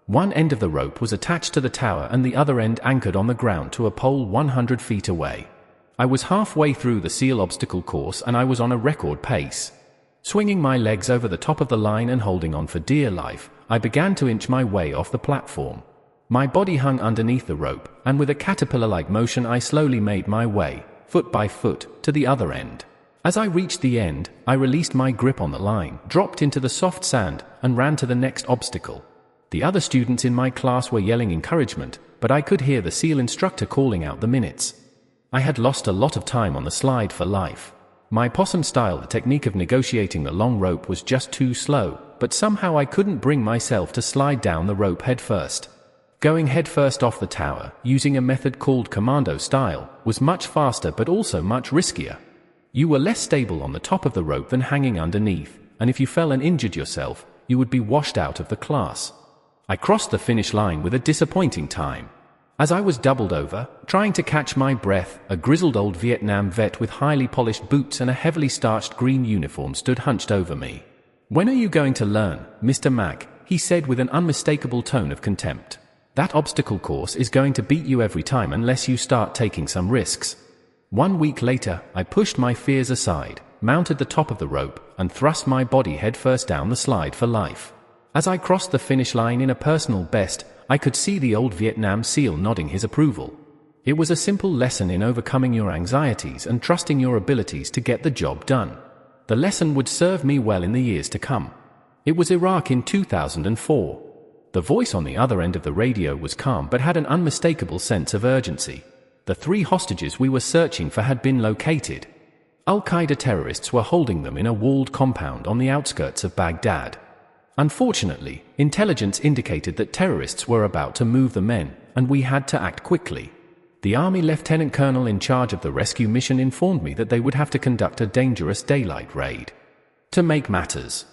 Speaker 1: One end of the rope was attached to the tower and the other end anchored on the ground to a pole 100 feet away. I was halfway through the SEAL obstacle course and I was on a record pace. Swinging my legs over the top of the line and holding on for dear life, I began to inch my way off the platform. My body hung underneath the rope, and with a caterpillar-like motion I slowly made my way, foot by foot, to the other end. As I reached the end, I released my grip on the line, dropped into the soft sand, and ran to the next obstacle. The other students in my class were yelling encouragement, but I could hear the SEAL instructor calling out the minutes. I had lost a lot of time on the slide for life. My possum-style technique of negotiating the long rope was just too slow, but somehow I couldn't bring myself to slide down the rope headfirst. Going headfirst off the tower, using a method called commando style, was much faster but also much riskier. You were less stable on the top of the rope than hanging underneath, and if you fell and injured yourself, you would be washed out of the class. I crossed the finish line with a disappointing time. As I was doubled over, trying to catch my breath, a grizzled old Vietnam vet with highly polished boots and a heavily starched green uniform stood hunched over me. "When are you going to learn, Mr. Mac?" he said with an unmistakable tone of contempt. "That obstacle course is going to beat you every time unless you start taking some risks." 1 week later, I pushed my fears aside, mounted the top of the rope, and thrust my body headfirst down the slide for life. As I crossed the finish line in a personal best, I could see the old Vietnam SEAL nodding his approval. It was a simple lesson in overcoming your anxieties and trusting your abilities to get the job done. The lesson would serve me well in the years to come. It was Iraq in 2004. The voice on the other end of the radio was calm but had an unmistakable sense of urgency. The 3 hostages we were searching for had been located. Al-Qaeda terrorists were holding them in a walled compound on the outskirts of Baghdad. Unfortunately, intelligence indicated that terrorists were about to move the men, and we had to act quickly. The Army Lieutenant Colonel in charge of the rescue mission informed me that they would have to conduct a dangerous daylight raid. To make matters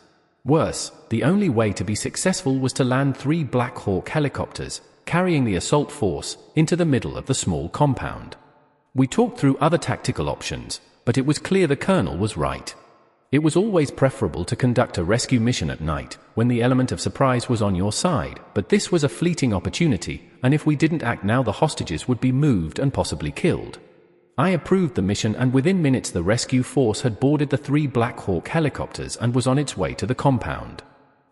Speaker 1: worse, the only way to be successful was to land 3 Black Hawk helicopters, carrying the assault force, into the middle of the small compound. We talked through other tactical options, but it was clear the Colonel was right. It was always preferable to conduct a rescue mission at night, when the element of surprise was on your side, but this was a fleeting opportunity, and if we didn't act now the hostages would be moved and possibly killed. I approved the mission, and within minutes the rescue force had boarded the 3 Black Hawk helicopters and was on its way to the compound.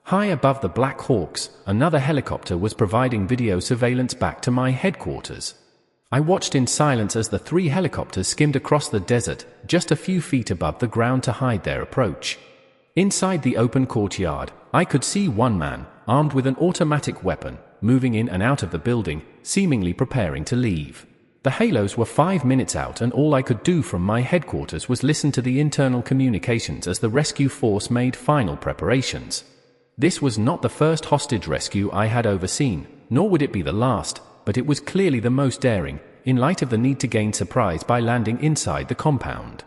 Speaker 1: High above the Black Hawks, another helicopter was providing video surveillance back to my headquarters. I watched in silence as the 3 helicopters skimmed across the desert, just a few feet above the ground to hide their approach. Inside the open courtyard, I could see one man, armed with an automatic weapon, moving in and out of the building, seemingly preparing to leave. The halos were 5 minutes out, and all I could do from my headquarters was listen to the internal communications as the rescue force made final preparations. This was not the first hostage rescue I had overseen, nor would it be the last, but it was clearly the most daring, in light of the need to gain surprise by landing inside the compound.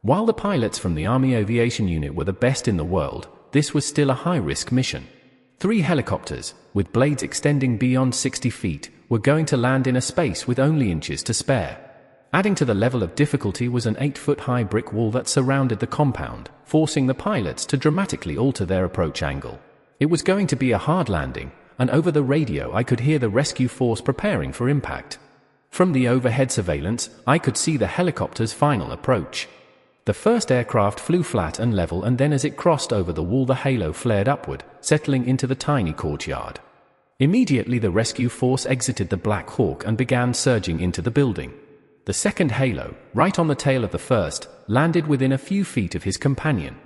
Speaker 1: While the pilots from the Army Aviation Unit were the best in the world, this was still a high-risk mission. 3 helicopters, with blades extending beyond 60 feet, were going to land in a space with only inches to spare. Adding to the level of difficulty was an 8-foot-high brick wall that surrounded the compound, forcing the pilots to dramatically alter their approach angle. It was going to be a hard landing, and over the radio I could hear the rescue force preparing for impact. From the overhead surveillance, I could see the helicopter's final approach. The first aircraft flew flat and level, and then as it crossed over the wall the halo flared upward, settling into the tiny courtyard. Immediately the rescue force exited the Black Hawk and began surging into the building. The second halo, right on the tail of the first, landed within a few feet of his companion.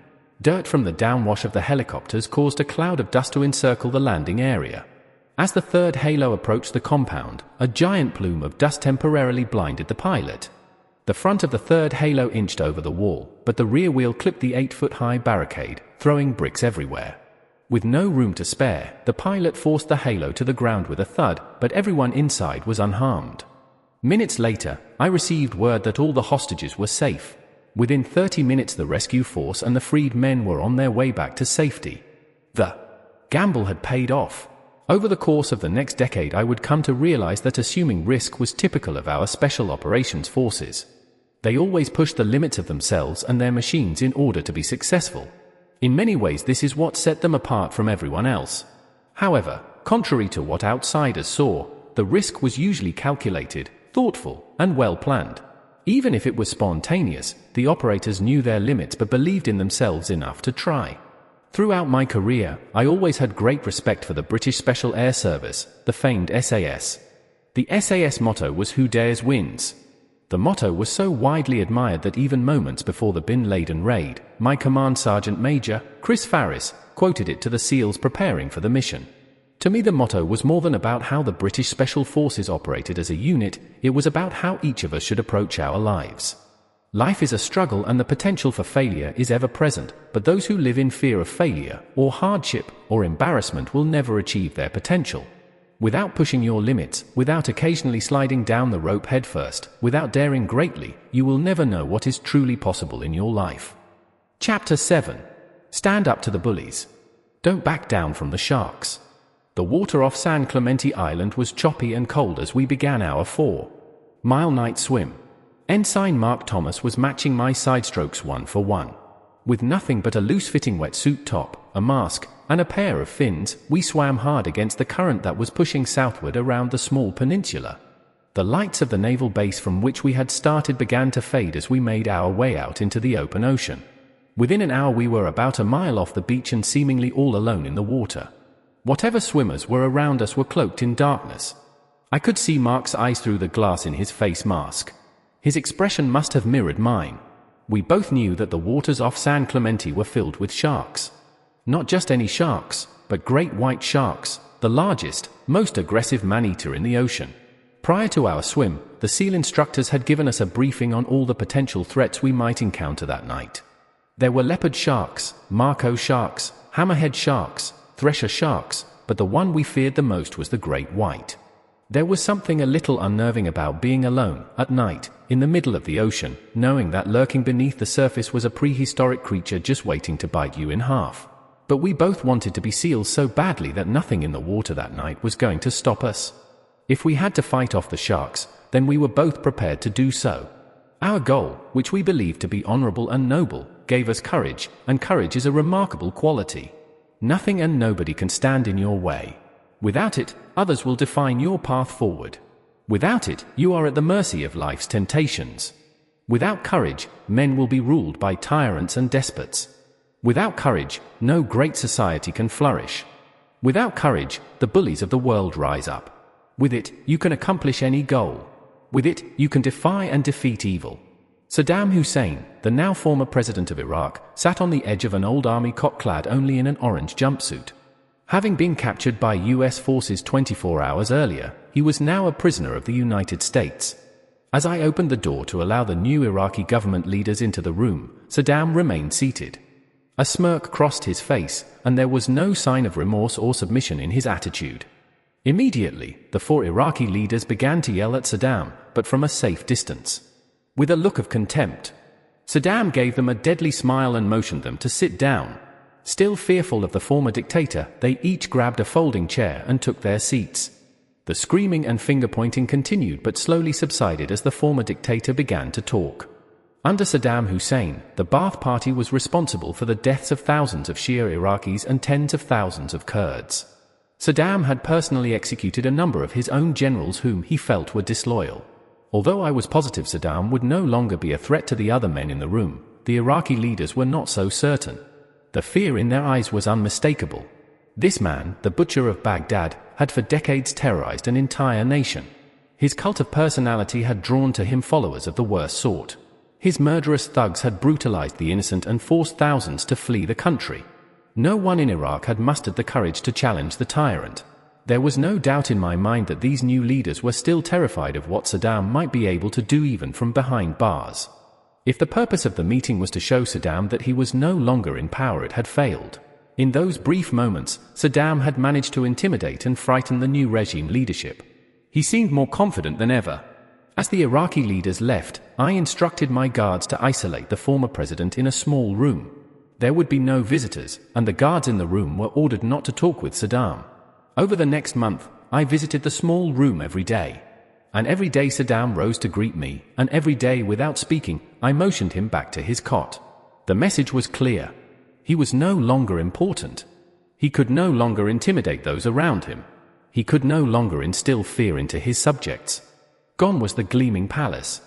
Speaker 1: Dirt from the downwash of the helicopters caused a cloud of dust to encircle the landing area. As the third halo approached the compound, a giant plume of dust temporarily blinded the pilot. The front of the third halo inched over the wall, but the rear wheel clipped the 8-foot-high barricade, throwing bricks everywhere. With no room to spare, the pilot forced the halo to the ground with a thud, but everyone inside was unharmed. Minutes later, I received word that all the hostages were safe. Within 30 minutes the rescue force and the freed men were on their way back to safety. The gamble had paid off. Over the course of the next decade I would come to realize that assuming risk was typical of our special operations forces. They always pushed the limits of themselves and their machines in order to be successful. In many ways this is what set them apart from everyone else. However, contrary to what outsiders saw, the risk was usually calculated, thoughtful, and well planned. Even if it was spontaneous, the operators knew their limits but believed in themselves enough to try. Throughout my career, I always had great respect for the British Special Air Service, the famed SAS. The SAS motto was "Who dares wins." The motto was so widely admired that even moments before the Bin Laden raid, my Command Sergeant Major, Chris Farris, quoted it to the SEALs preparing for the mission. To me the motto was more than about how the British Special Forces operated as a unit, it was about how each of us should approach our lives. Life is a struggle and the potential for failure is ever present, but those who live in fear of failure, or hardship, or embarrassment will never achieve their potential. Without pushing your limits, without occasionally sliding down the rope headfirst, without daring greatly, you will never know what is truly possible in your life. Chapter 7. Stand up to the bullies. Don't back down from the sharks. The water off San Clemente Island was choppy and cold as we began our 4-mile night swim. Ensign Mark Thomas was matching my side strokes 1 for 1. With nothing but a loose-fitting wetsuit top, a mask, and a pair of fins, we swam hard against the current that was pushing southward around the small peninsula. The lights of the naval base from which we had started began to fade as we made our way out into the open ocean. Within an hour we were about a mile off the beach and seemingly all alone in the water. Whatever swimmers were around us were cloaked in darkness. I could see Mark's eyes through the glass in his face mask. His expression must have mirrored mine. We both knew that the waters off San Clemente were filled with sharks. Not just any sharks, but great white sharks, the largest, most aggressive man-eater in the ocean. Prior to our swim, the SEAL instructors had given us a briefing on all the potential threats we might encounter that night. There were leopard sharks, Mako sharks, hammerhead sharks, thresher sharks, but the one we feared the most was the great white. There was something a little unnerving about being alone, at night, in the middle of the ocean, knowing that lurking beneath the surface was a prehistoric creature just waiting to bite you in half. But we both wanted to be SEALs so badly that nothing in the water that night was going to stop us. If we had to fight off the sharks, then we were both prepared to do so. Our goal, which we believed to be honorable and noble, gave us courage, and courage is a remarkable quality. Nothing and nobody can stand in your way. Without it, others will define your path forward. Without it, you are at the mercy of life's temptations. Without courage, men will be ruled by tyrants and despots. Without courage, no great society can flourish. Without courage, the bullies of the world rise up. With it, you can accomplish any goal. With it, you can defy and defeat evil. Saddam Hussein, the now former president of Iraq, sat on the edge of an old army cot clad only in an orange jumpsuit. Having been captured by US forces 24 hours earlier, he was now a prisoner of the United States. As I opened the door to allow the new Iraqi government leaders into the room, Saddam remained seated. A smirk crossed his face, and there was no sign of remorse or submission in his attitude. Immediately, the 4 Iraqi leaders began to yell at Saddam, but from a safe distance. With a look of contempt, Saddam gave them a deadly smile and motioned them to sit down. Still fearful of the former dictator, they each grabbed a folding chair and took their seats. The screaming and finger-pointing continued but slowly subsided as the former dictator began to talk. Under Saddam Hussein, the Ba'ath Party was responsible for the deaths of thousands of Shia Iraqis and tens of thousands of Kurds. Saddam had personally executed a number of his own generals whom he felt were disloyal. Although I was positive Saddam would no longer be a threat to the other men in the room, the Iraqi leaders were not so certain. The fear in their eyes was unmistakable. This man, the Butcher of Baghdad, had for decades terrorized an entire nation. His cult of personality had drawn to him followers of the worst sort. His murderous thugs had brutalized the innocent and forced thousands to flee the country. No one in Iraq had mustered the courage to challenge the tyrant. There was no doubt in my mind that these new leaders were still terrified of what Saddam might be able to do even from behind bars. If the purpose of the meeting was to show Saddam that he was no longer in power, it had failed. In those brief moments, Saddam had managed to intimidate and frighten the new regime leadership. He seemed more confident than ever. As the Iraqi leaders left, I instructed my guards to isolate the former president in a small room. There would be no visitors, and the guards in the room were ordered not to talk with Saddam. Over the next month, I visited the small room every day. And every day Saddam rose to greet me, and every day without speaking, I motioned him back to his cot. The message was clear. He was no longer important. He could no longer intimidate those around him. He could no longer instill fear into his subjects. Gone was the gleaming palace.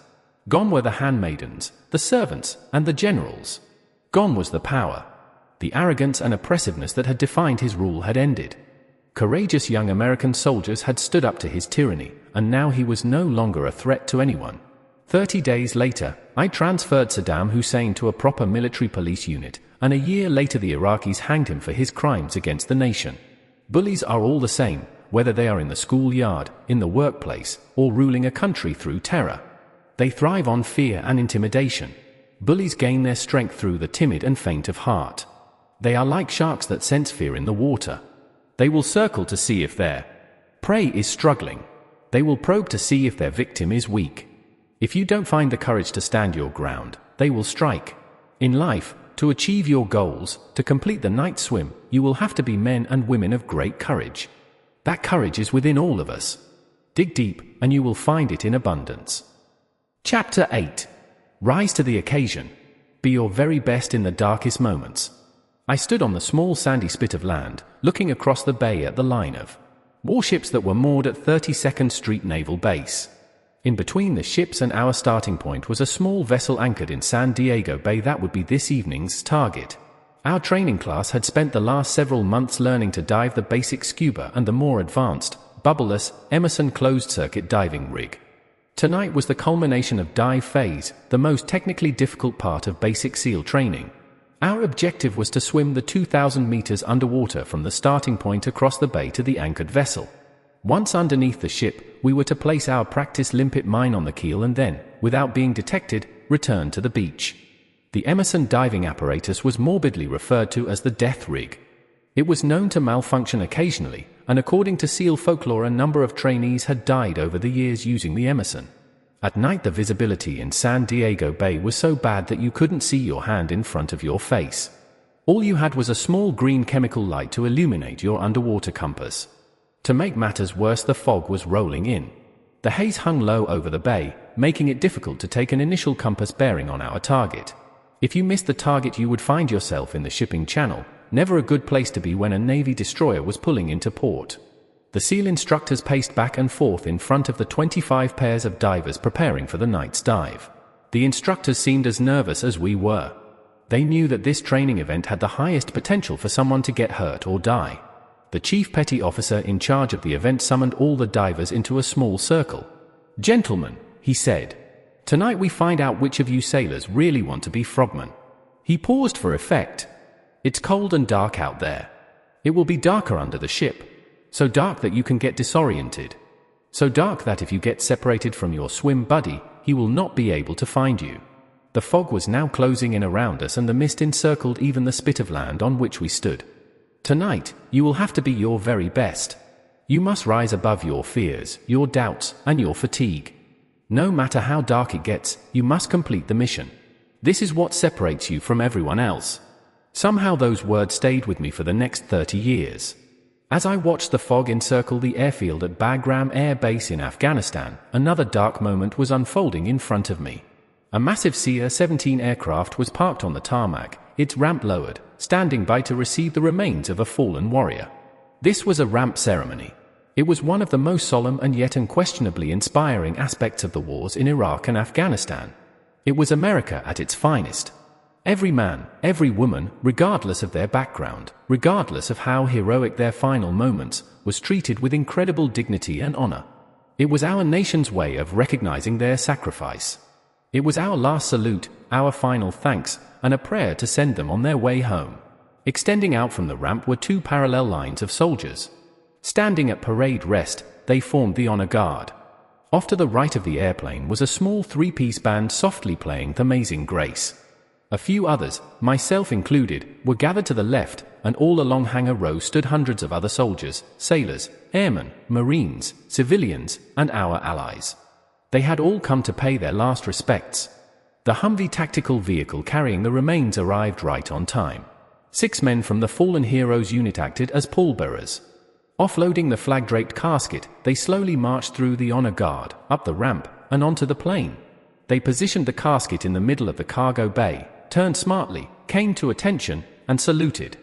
Speaker 1: Gone were the handmaidens, the servants, and the generals. Gone was the power. The arrogance and oppressiveness that had defined his rule had ended. Courageous young American soldiers had stood up to his tyranny, and now he was no longer a threat to anyone. 30 days later, I transferred Saddam Hussein to a proper military police unit, and a year later the Iraqis hanged him for his crimes against the nation. Bullies are all the same, whether they are in the schoolyard, in the workplace, or ruling a country through terror. They thrive on fear and intimidation. Bullies gain their strength through the timid and faint of heart. They are like sharks that sense fear in the water. They will circle to see if their prey is struggling. They will probe to see if their victim is weak. If you don't find the courage to stand your ground, they will strike. In life, to achieve your goals, to complete the night swim, you will have to be men and women of great courage. That courage is within all of us. Dig deep, and you will find it in abundance. Chapter 8. Rise to the occasion. Be your very best in the darkest moments. I stood on the small sandy spit of land, looking across the bay at the line of warships that were moored at 32nd Street Naval Base. In between the ships and our starting point was a small vessel anchored in San Diego Bay that would be this evening's target. Our training class had spent the last several months learning to dive the basic scuba and the more advanced, bubbleless, Emerson closed-circuit diving rig. Tonight was the culmination of dive phase, the most technically difficult part of basic SEAL training. Our objective was to swim the 2,000 meters underwater from the starting point across the bay to the anchored vessel. Once underneath the ship, we were to place our practice limpet mine on the keel and then, without being detected, return to the beach. The Emerson diving apparatus was morbidly referred to as the death rig. It was known to malfunction occasionally, and according to SEAL folklore, a number of trainees had died over the years using the Emerson. At night, the visibility in San Diego Bay was so bad that you couldn't see your hand in front of your face. All you had was a small green chemical light to illuminate your underwater compass. To make matters worse, the fog was rolling in. The haze hung low over the bay, making it difficult to take an initial compass bearing on our target. If you missed the target, you would find yourself in the shipping channel, never a good place to be when a Navy destroyer was pulling into port. The SEAL instructors paced back and forth in front of the 25 pairs of divers preparing for the night's dive. The instructors seemed as nervous as we were. They knew that this training event had the highest potential for someone to get hurt or die. The chief petty officer in charge of the event summoned all the divers into a small circle. "Gentlemen," he said, "tonight we find out which of you sailors really want to be frogmen." He paused for effect. "It's cold and dark out there. It will be darker under the ship. So dark that you can get disoriented. So dark that if you get separated from your swim buddy, he will not be able to find you." The fog was now closing in around us and the mist encircled even the spit of land on which we stood. "Tonight, you will have to be your very best. You must rise above your fears, your doubts, and your fatigue. No matter how dark it gets, you must complete the mission. This is what separates you from everyone else." Somehow those words stayed with me for the next 30 years. As I watched the fog encircle the airfield at Bagram Air Base in Afghanistan, another dark moment was unfolding in front of me. A massive CA-17 aircraft was parked on the tarmac, its ramp lowered, standing by to receive the remains of a fallen warrior. This was a ramp ceremony. It was one of the most solemn and yet unquestionably inspiring aspects of the wars in Iraq and Afghanistan. It was America at its finest. Every man, every woman, regardless of their background, regardless of how heroic their final moments, was treated with incredible dignity and honor. It was our nation's way of recognizing their sacrifice. It was our last salute, our final thanks, and a prayer to send them on their way home. Extending out from the ramp were two parallel lines of soldiers. Standing at parade rest, they formed the honor guard. Off to the right of the airplane was a small three-piece band softly playing "The Amazing Grace." A few others, myself included, were gathered to the left, and all along hangar row stood hundreds of other soldiers, sailors, airmen, marines, civilians, and our allies. They had all come to pay their last respects. The Humvee tactical vehicle carrying the remains arrived right on time. 6 men from the Fallen Heroes unit acted as pallbearers. Offloading the flag-draped casket, they slowly marched through the honor guard, up the ramp, and onto the plane. They positioned the casket in the middle of the cargo bay, turned smartly, came to attention, and saluted.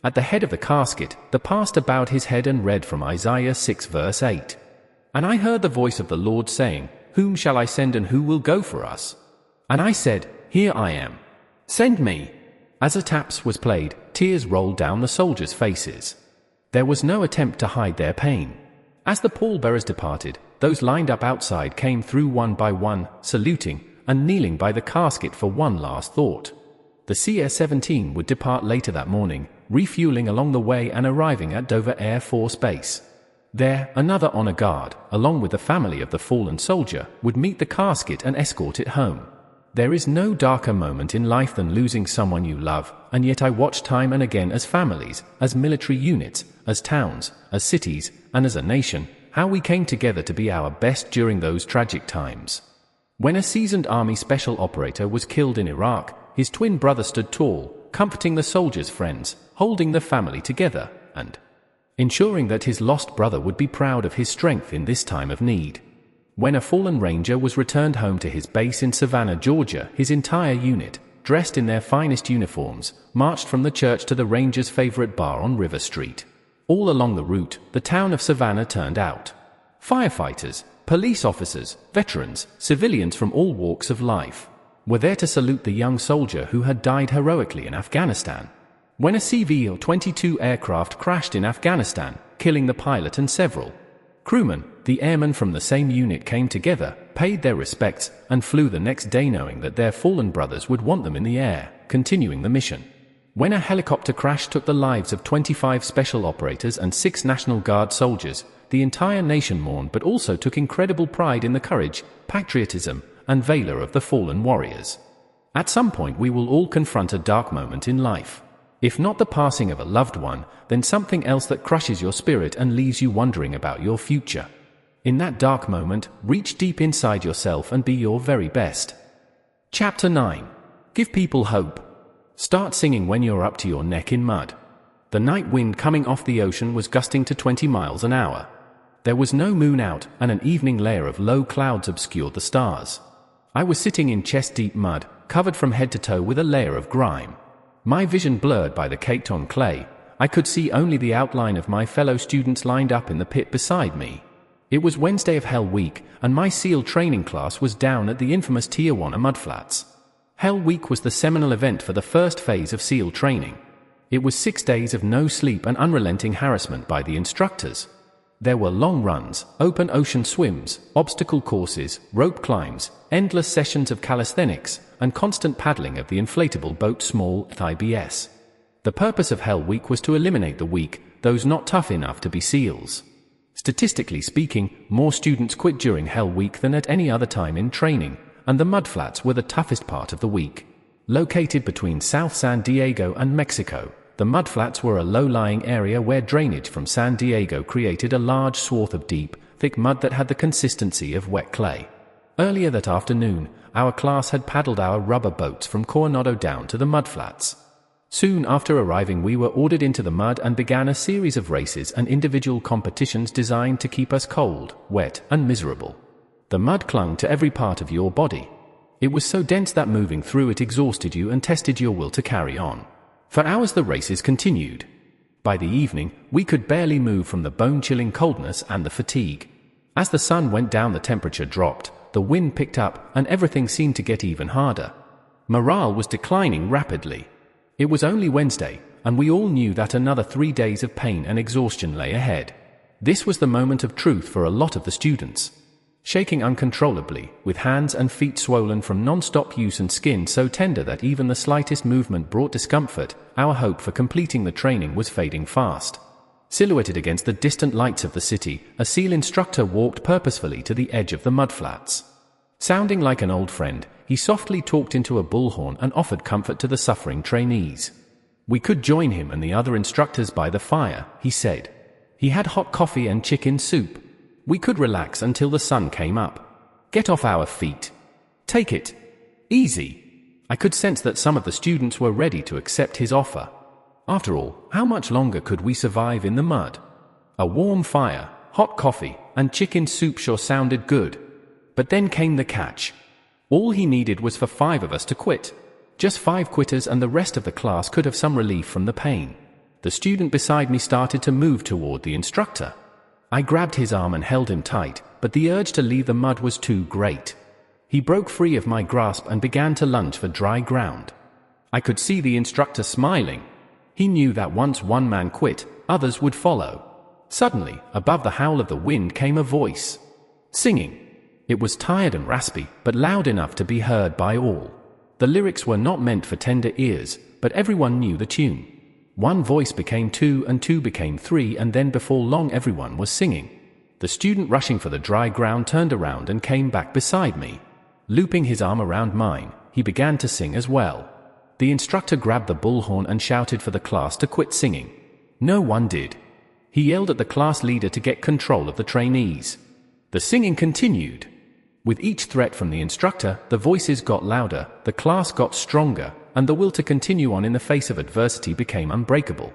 Speaker 1: At the head of the casket, the pastor bowed his head and read from Isaiah 6 verse 8. "And I heard the voice of the Lord saying, Whom shall I send and who will go for us? And I said, Here I am. Send me." As a taps was played, tears rolled down the soldiers' faces. There was no attempt to hide their pain. As the pallbearers departed, those lined up outside came through one by one, saluting, and kneeling by the casket for one last thought. The CA-17 would depart later that morning, refueling along the way and arriving at Dover Air Force Base. There, another honor guard, along with the family of the fallen soldier, would meet the casket and escort it home. There is no darker moment in life than losing someone you love, and yet I watch time and again as families, as military units, as towns, as cities, and as a nation, how we came together to be our best during those tragic times. When a seasoned Army special operator was killed in Iraq, his twin brother stood tall, comforting the soldiers' friends, holding the family together, and ensuring that his lost brother would be proud of his strength in this time of need. When a fallen ranger was returned home to his base in Savannah, Georgia, his entire unit, dressed in their finest uniforms, marched from the church to the ranger's favorite bar on River Street. All along the route, the town of Savannah turned out. Firefighters, police officers, veterans, civilians from all walks of life were there to salute the young soldier who had died heroically in Afghanistan. When a CV-22 aircraft crashed in Afghanistan, killing the pilot and several crewmen, the airmen from the same unit came together, paid their respects, and flew the next day knowing that their fallen brothers would want them in the air, continuing the mission. When a helicopter crash took the lives of 25 special operators and 6 National Guard soldiers, the entire nation mourned but also took incredible pride in the courage, patriotism, and valor of the fallen warriors. At some point we will all confront a dark moment in life. If not the passing of a loved one, then something else that crushes your spirit and leaves you wondering about your future. In that dark moment, reach deep inside yourself and be your very best. Chapter 9. Give people hope. Start singing when you're up to your neck in mud. The night wind coming off the ocean was gusting to 20 miles an hour. There was no moon out, and an evening layer of low clouds obscured the stars. I was sitting in chest-deep mud, covered from head to toe with a layer of grime. My vision blurred by the caked-on clay. I could see only the outline of my fellow students lined up in the pit beside me. It was Wednesday of Hell Week, and my SEAL training class was down at the infamous Tijuana mudflats. Hell Week was the seminal event for the first phase of SEAL training. It was 6 days of no sleep and unrelenting harassment by the instructors. There were long runs, open ocean swims, obstacle courses, rope climbs, endless sessions of calisthenics, and constant paddling of the inflatable boat small IBS. The purpose of Hell Week was to eliminate the weak, those not tough enough to be SEALs. Statistically speaking, more students quit during Hell Week than at any other time in training, and the mudflats were the toughest part of the week. Located between South San Diego and Mexico, the mudflats were a low-lying area where drainage from San Diego created a large swath of deep, thick mud that had the consistency of wet clay. Earlier that afternoon, our class had paddled our rubber boats from Coronado down to the mudflats. Soon after arriving, we were ordered into the mud and began a series of races and individual competitions designed to keep us cold, wet, and miserable. The mud clung to every part of your body. It was so dense that moving through it exhausted you and tested your will to carry on. For hours the races continued. By the evening, we could barely move from the bone-chilling coldness and the fatigue. As the sun went down, the temperature dropped, the wind picked up, and everything seemed to get even harder. Morale was declining rapidly. It was only Wednesday, and we all knew that another 3 days of pain and exhaustion lay ahead. This was the moment of truth for a lot of the students. Shaking uncontrollably, with hands and feet swollen from non-stop use and skin so tender that even the slightest movement brought discomfort, our hope for completing the training was fading fast. Silhouetted against the distant lights of the city, a SEAL instructor walked purposefully to the edge of the mudflats. Sounding like an old friend, he softly talked into a bullhorn and offered comfort to the suffering trainees. We could join him and the other instructors by the fire, he said. He had hot coffee and chicken soup. We could relax until the sun came up. Get off our feet. Take it easy. I could sense that some of the students were ready to accept his offer. After all, how much longer could we survive in the mud? A warm fire, hot coffee, and chicken soup sure sounded good. But then came the catch. All he needed was for 5 of us to quit. Just 5 quitters and the rest of the class could have some relief from the pain. The student beside me started to move toward the instructor. I grabbed his arm and held him tight, but the urge to leave the mud was too great. He broke free of my grasp and began to lunge for dry ground. I could see the instructor smiling. He knew that once one man quit, others would follow. Suddenly, above the howl of the wind came a voice. Singing. It was tired and raspy, but loud enough to be heard by all. The lyrics were not meant for tender ears, but everyone knew the tune. One voice became 2 and 2 became 3, and then before long everyone was singing. The student rushing for the dry ground turned around and came back beside me. Looping his arm around mine, he began to sing as well. The instructor grabbed the bullhorn and shouted for the class to quit singing. No one did. He yelled at the class leader to get control of the trainees. The singing continued. With each threat from the instructor, the voices got louder, the class got stronger, and the will to continue on in the face of adversity became unbreakable.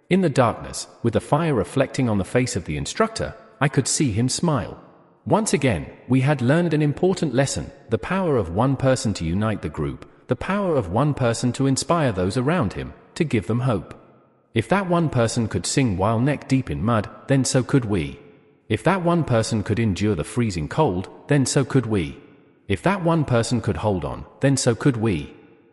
Speaker 1: In the darkness, with the fire reflecting on the face of the instructor, I could see him smile. Once again, we had learned an important lesson: the power of one person to unite the group, the power of one person to inspire those around him, to give them hope. If that one person could sing while neck deep in mud, then so could we. If that one person could endure the freezing cold, then so could we. If that one person could hold on, then so could we.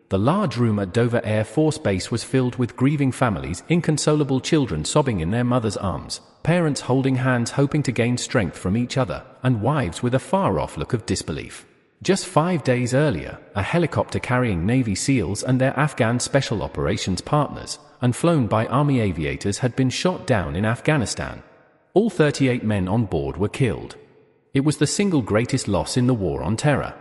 Speaker 1: The large room at Dover Air Force Base was filled with grieving families, inconsolable children sobbing in their mothers' arms, parents holding hands hoping to gain strength from each other, and wives with a far-off look of disbelief. Just 5 days earlier, a helicopter carrying Navy SEALs and their Afghan Special Operations partners, and flown by Army aviators, had been shot down in Afghanistan. All 38 men on board were killed. It was the single greatest loss in the war on terror.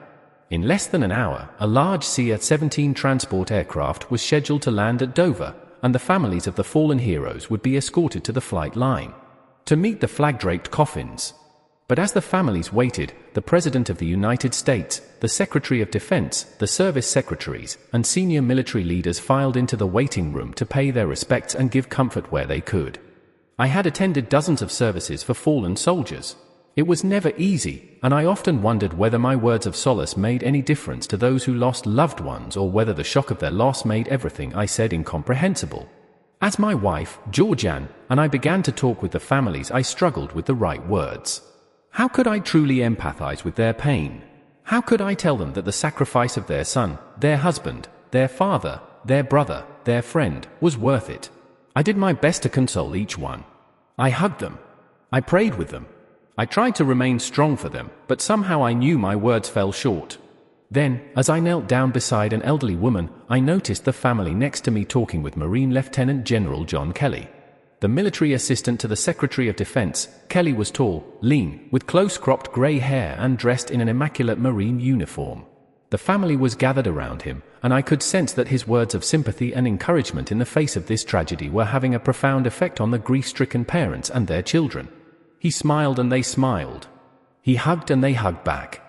Speaker 1: In less than an hour, a large C-17 transport aircraft was scheduled to land at Dover, and the families of the fallen heroes would be escorted to the flight line to meet the flag-draped coffins. But as the families waited, the President of the United States, the Secretary of Defense, the service secretaries, and senior military leaders filed into the waiting room to pay their respects and give comfort where they could. I had attended dozens of services for fallen soldiers. It was never easy, and I often wondered whether my words of solace made any difference to those who lost loved ones, or whether the shock of their loss made everything I said incomprehensible. As my wife, Georgianne, and I began to talk with the families, I struggled with the right words. How could I truly empathize with their pain? How could I tell them that the sacrifice of their son, their husband, their father, their brother, their friend, was worth it? I did my best to console each one. I hugged them. I prayed with them. I tried to remain strong for them, but somehow I knew my words fell short. Then, as I knelt down beside an elderly woman, I noticed the family next to me talking with Marine Lieutenant General John Kelly, the military assistant to the Secretary of Defense. Kelly was tall, lean, with close-cropped gray hair and dressed in an immaculate Marine uniform. The family was gathered around him, and I could sense that his words of sympathy and encouragement in the face of this tragedy were having a profound effect on the grief-stricken parents and their children. He smiled and they smiled. He hugged and they hugged back.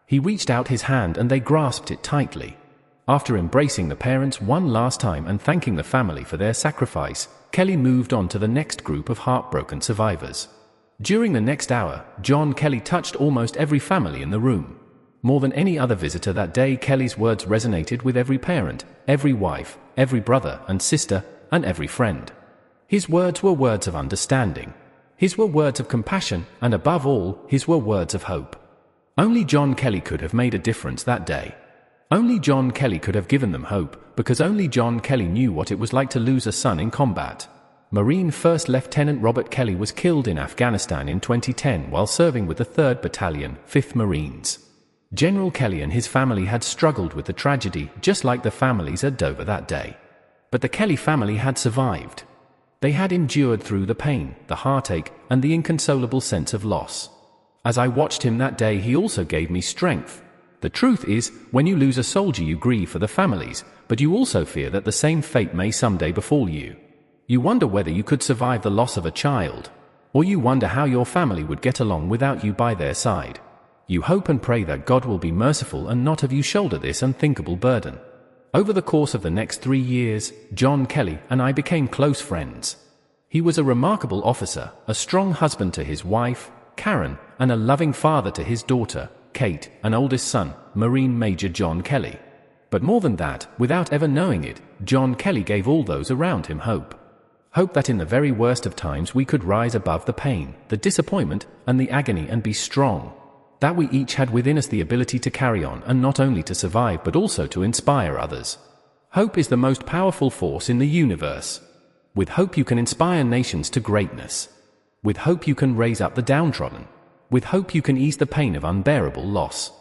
Speaker 1: He reached out his hand and they grasped it tightly. After embracing the parents one last time and thanking the family for their sacrifice, Kelly moved on to the next group of heartbroken survivors. During the next hour, John Kelly touched almost every family in the room. More than any other visitor that day, Kelly's words resonated with every parent, every wife, every brother and sister, and every friend. His words were words of understanding. His were words of compassion, and above all, his were words of hope. Only John Kelly could have made a difference that day. Only John Kelly could have given them hope, because only John Kelly knew what it was like to lose a son in combat. Marine First Lieutenant Robert Kelly was killed in Afghanistan in 2010 while serving with the 3rd Battalion, 5th Marines. General Kelly and his family had struggled with the tragedy, just like the families at Dover that day. But the Kelly family had survived. They had endured through the pain, the heartache, and the inconsolable sense of loss. As I watched him that day, he also gave me strength. The truth is, when you lose a soldier, you grieve for the families, but you also fear that the same fate may someday befall you. You wonder whether you could survive the loss of a child, or you wonder how your family would get along without you by their side. You hope and pray that God will be merciful and not have you shoulder this unthinkable burden. Over the course of the next 3 years, John Kelly and I became close friends. He was a remarkable officer, a strong husband to his wife, Karen, and a loving father to his daughter, Kate, and oldest son, Marine Major John Kelly. But more than that, without ever knowing it, John Kelly gave all those around him hope. Hope that in the very worst of times we could rise above the pain, the disappointment, and the agony and be strong. That we each had within us the ability to carry on, and not only to survive but also to inspire others. Hope is the most powerful force in the universe. With hope you can inspire nations to greatness. With hope you can raise up the downtrodden. With hope you can ease the pain of unbearable loss.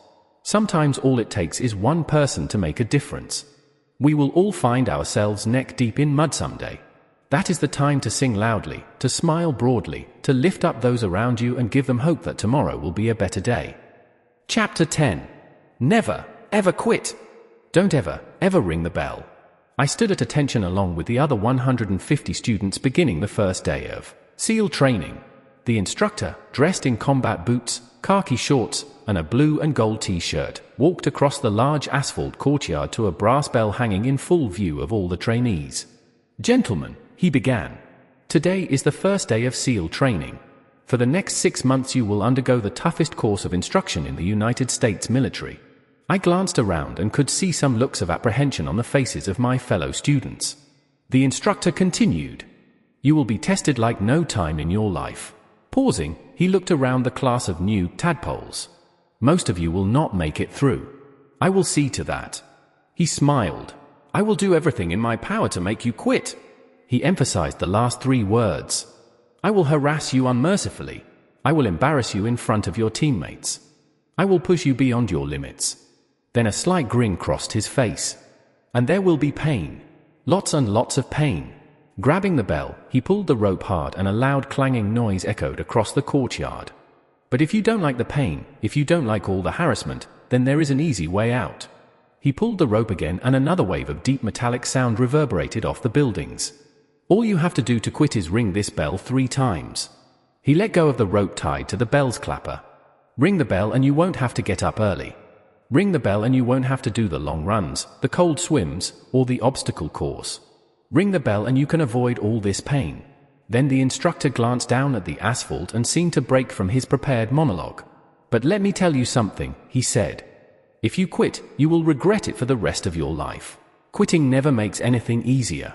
Speaker 1: Sometimes all it takes is one person to make a difference. We will all find ourselves neck deep in mud someday. That is the time to sing loudly, to smile broadly, to lift up those around you and give them hope that tomorrow will be a better day. Chapter 10. Never, ever quit. Don't ever, ever ring the bell. I stood at attention along with the other 150 students beginning the first day of SEAL training. The instructor, dressed in combat boots, khaki shorts, and a blue and gold t-shirt, walked across the large asphalt courtyard to a brass bell hanging in full view of all the trainees. Gentlemen, he began. Today is the first day of SEAL training. For the next 6 months you will undergo the toughest course of instruction in the United States military. I glanced around and could see some looks of apprehension on the faces of my fellow students. The instructor continued. You will be tested like no time in your life. Pausing, he looked around the class of new tadpoles. Most of you will not make it through. I will see to that. He smiled. I will do everything in my power to make you quit. He emphasized the last 3 words. I will harass you unmercifully. I will embarrass you in front of your teammates. I will push you beyond your limits. Then a slight grin crossed his face. "And there will be pain. Lots and lots of pain." Grabbing the bell, he pulled the rope hard and a loud clanging noise echoed across the courtyard. "But if you don't like the pain, if you don't like all the harassment, then there is an easy way out." He pulled the rope again and another wave of deep metallic sound reverberated off the buildings. "All you have to do to quit is ring this bell 3 times. He let go of the rope tied to the bell's clapper. "Ring the bell and you won't have to get up early. Ring the bell and you won't have to do the long runs, the cold swims, or the obstacle course. Ring the bell and you can avoid all this pain." Then the instructor glanced down at the asphalt and seemed to break from his prepared monologue. "But let me tell you something," he said. "If you quit, you will regret it for the rest of your life. Quitting never makes anything easier."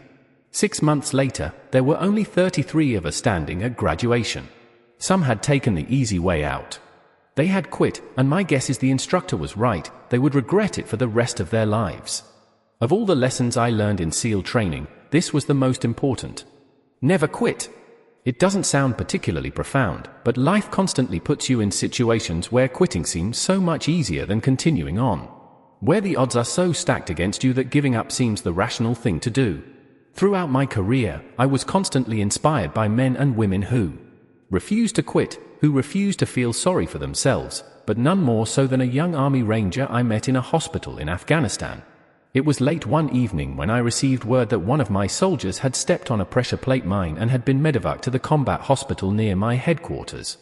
Speaker 1: 6 months later, there were only 33 of us standing at graduation. Some had taken the easy way out. They had quit, and my guess is the instructor was right, they would regret it for the rest of their lives. Of all the lessons I learned in SEAL training, this was the most important. Never quit. It doesn't sound particularly profound, but life constantly puts you in situations where quitting seems so much easier than continuing on. Where the odds are so stacked against you that giving up seems the rational thing to do. Throughout my career, I was constantly inspired by men and women who refused to quit, who refused to feel sorry for themselves, but none more so than a young Army Ranger I met in a hospital in Afghanistan. It was late one evening when I received word that one of my soldiers had stepped on a pressure plate mine and had been medevaced to the combat hospital near my headquarters.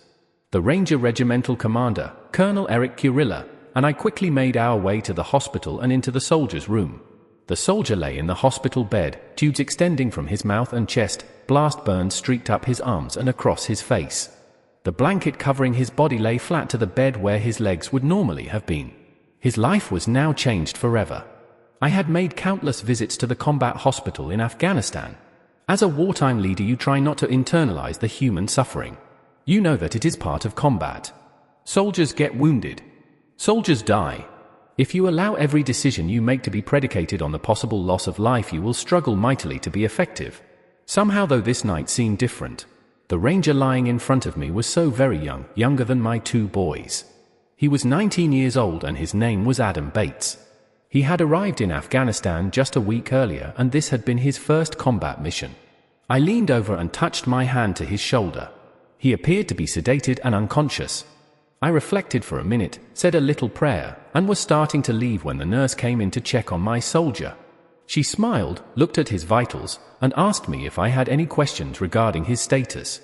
Speaker 1: The Ranger Regimental Commander, Colonel Eric Kurilla, and I quickly made our way to the hospital and into the soldier's room. The soldier lay in the hospital bed, tubes extending from his mouth and chest, blast burns streaked up his arms and across his face. The blanket covering his body lay flat to the bed where his legs would normally have been. His life was now changed forever. I had made countless visits to the combat hospital in Afghanistan. As a wartime leader, you try not to internalize the human suffering. You know that it is part of combat. Soldiers get wounded. Soldiers die. If you allow every decision you make to be predicated on the possible loss of life, you will struggle mightily to be effective. Somehow, though, this night seemed different. The ranger lying in front of me was so very young, younger than my 2 boys. He was 19 years old and his name was Adam Bates. He had arrived in Afghanistan just a week earlier, and this had been his first combat mission. I leaned over and touched my hand to his shoulder. He appeared to be sedated and unconscious. I reflected for a minute, said a little prayer, and was starting to leave when the nurse came in to check on my soldier. She smiled, looked at his vitals, and asked me if I had any questions regarding his status.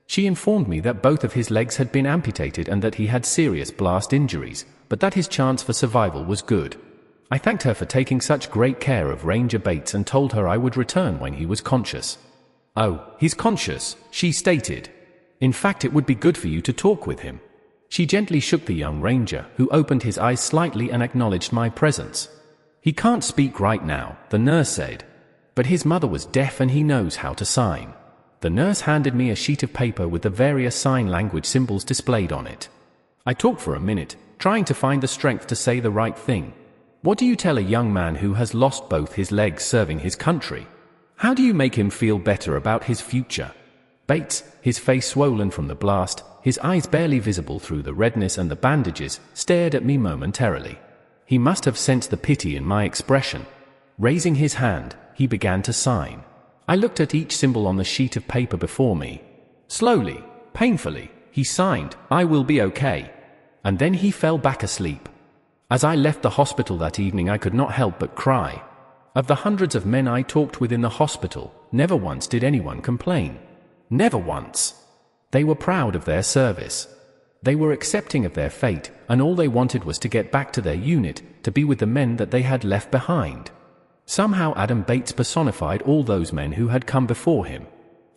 Speaker 1: She informed me that both of his legs had been amputated and that he had serious blast injuries, but that his chance for survival was good. I thanked her for taking such great care of Ranger Bates and told her I would return when he was conscious. "Oh, he's conscious," she stated. "In fact, it would be good for you to talk with him." She gently shook the young ranger, who opened his eyes slightly and acknowledged my presence. "He can't speak right now," the nurse said. "But his mother was deaf and he knows how to sign." The nurse handed me a sheet of paper with the various sign language symbols displayed on it. I talked for a minute, trying to find the strength to say the right thing. What do you tell a young man who has lost both his legs serving his country? How do you make him feel better about his future? Bates, his face swollen from the blast, his eyes barely visible through the redness and the bandages, stared at me momentarily. He must have sensed the pity in my expression. Raising his hand, he began to sign. I looked at each symbol on the sheet of paper before me. Slowly, painfully, he signed, "I will be okay." And then he fell back asleep. As I left the hospital that evening, I could not help but cry. Of the hundreds of men I talked with in the hospital, never once did anyone complain. Never once. They were proud of their service. They were accepting of their fate, and all they wanted was to get back to their unit, to be with the men that they had left behind. Somehow Adam Bates personified all those men who had come before him.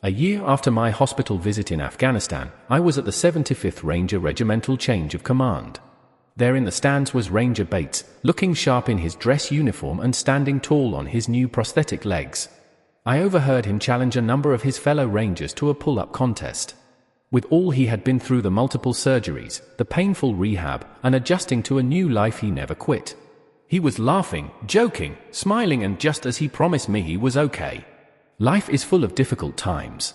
Speaker 1: A year after my hospital visit in Afghanistan, I was at the 75th Ranger Regimental Change of Command. There in the stands was Ranger Bates, looking sharp in his dress uniform and standing tall on his new prosthetic legs. I overheard him challenge a number of his fellow Rangers to a pull-up contest. With all he had been through, the multiple surgeries, the painful rehab, and adjusting to a new life, he never quit. He was laughing, joking, smiling, and just as he promised me he was okay. Life is full of difficult times.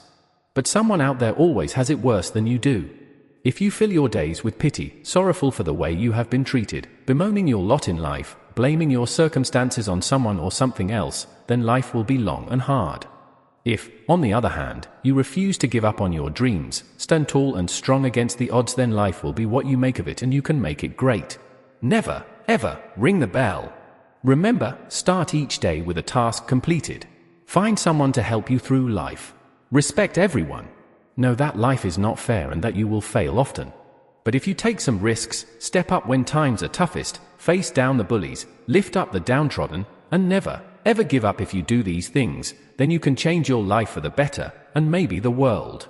Speaker 1: But someone out there always has it worse than you do. If you fill your days with pity, sorrowful for the way you have been treated, bemoaning your lot in life, blaming your circumstances on someone or something else, then life will be long and hard. If, on the other hand, you refuse to give up on your dreams, stand tall and strong against the odds, then life will be what you make of it, and you can make it great. Never, ever, ring the bell. Remember, start each day with a task completed. Find someone to help you through life. Respect everyone. Know that life is not fair and that you will fail often. But if you take some risks, step up when times are toughest, face down the bullies, lift up the downtrodden, and never, ever give up, if you do these things, then you can change your life for the better, and maybe the world.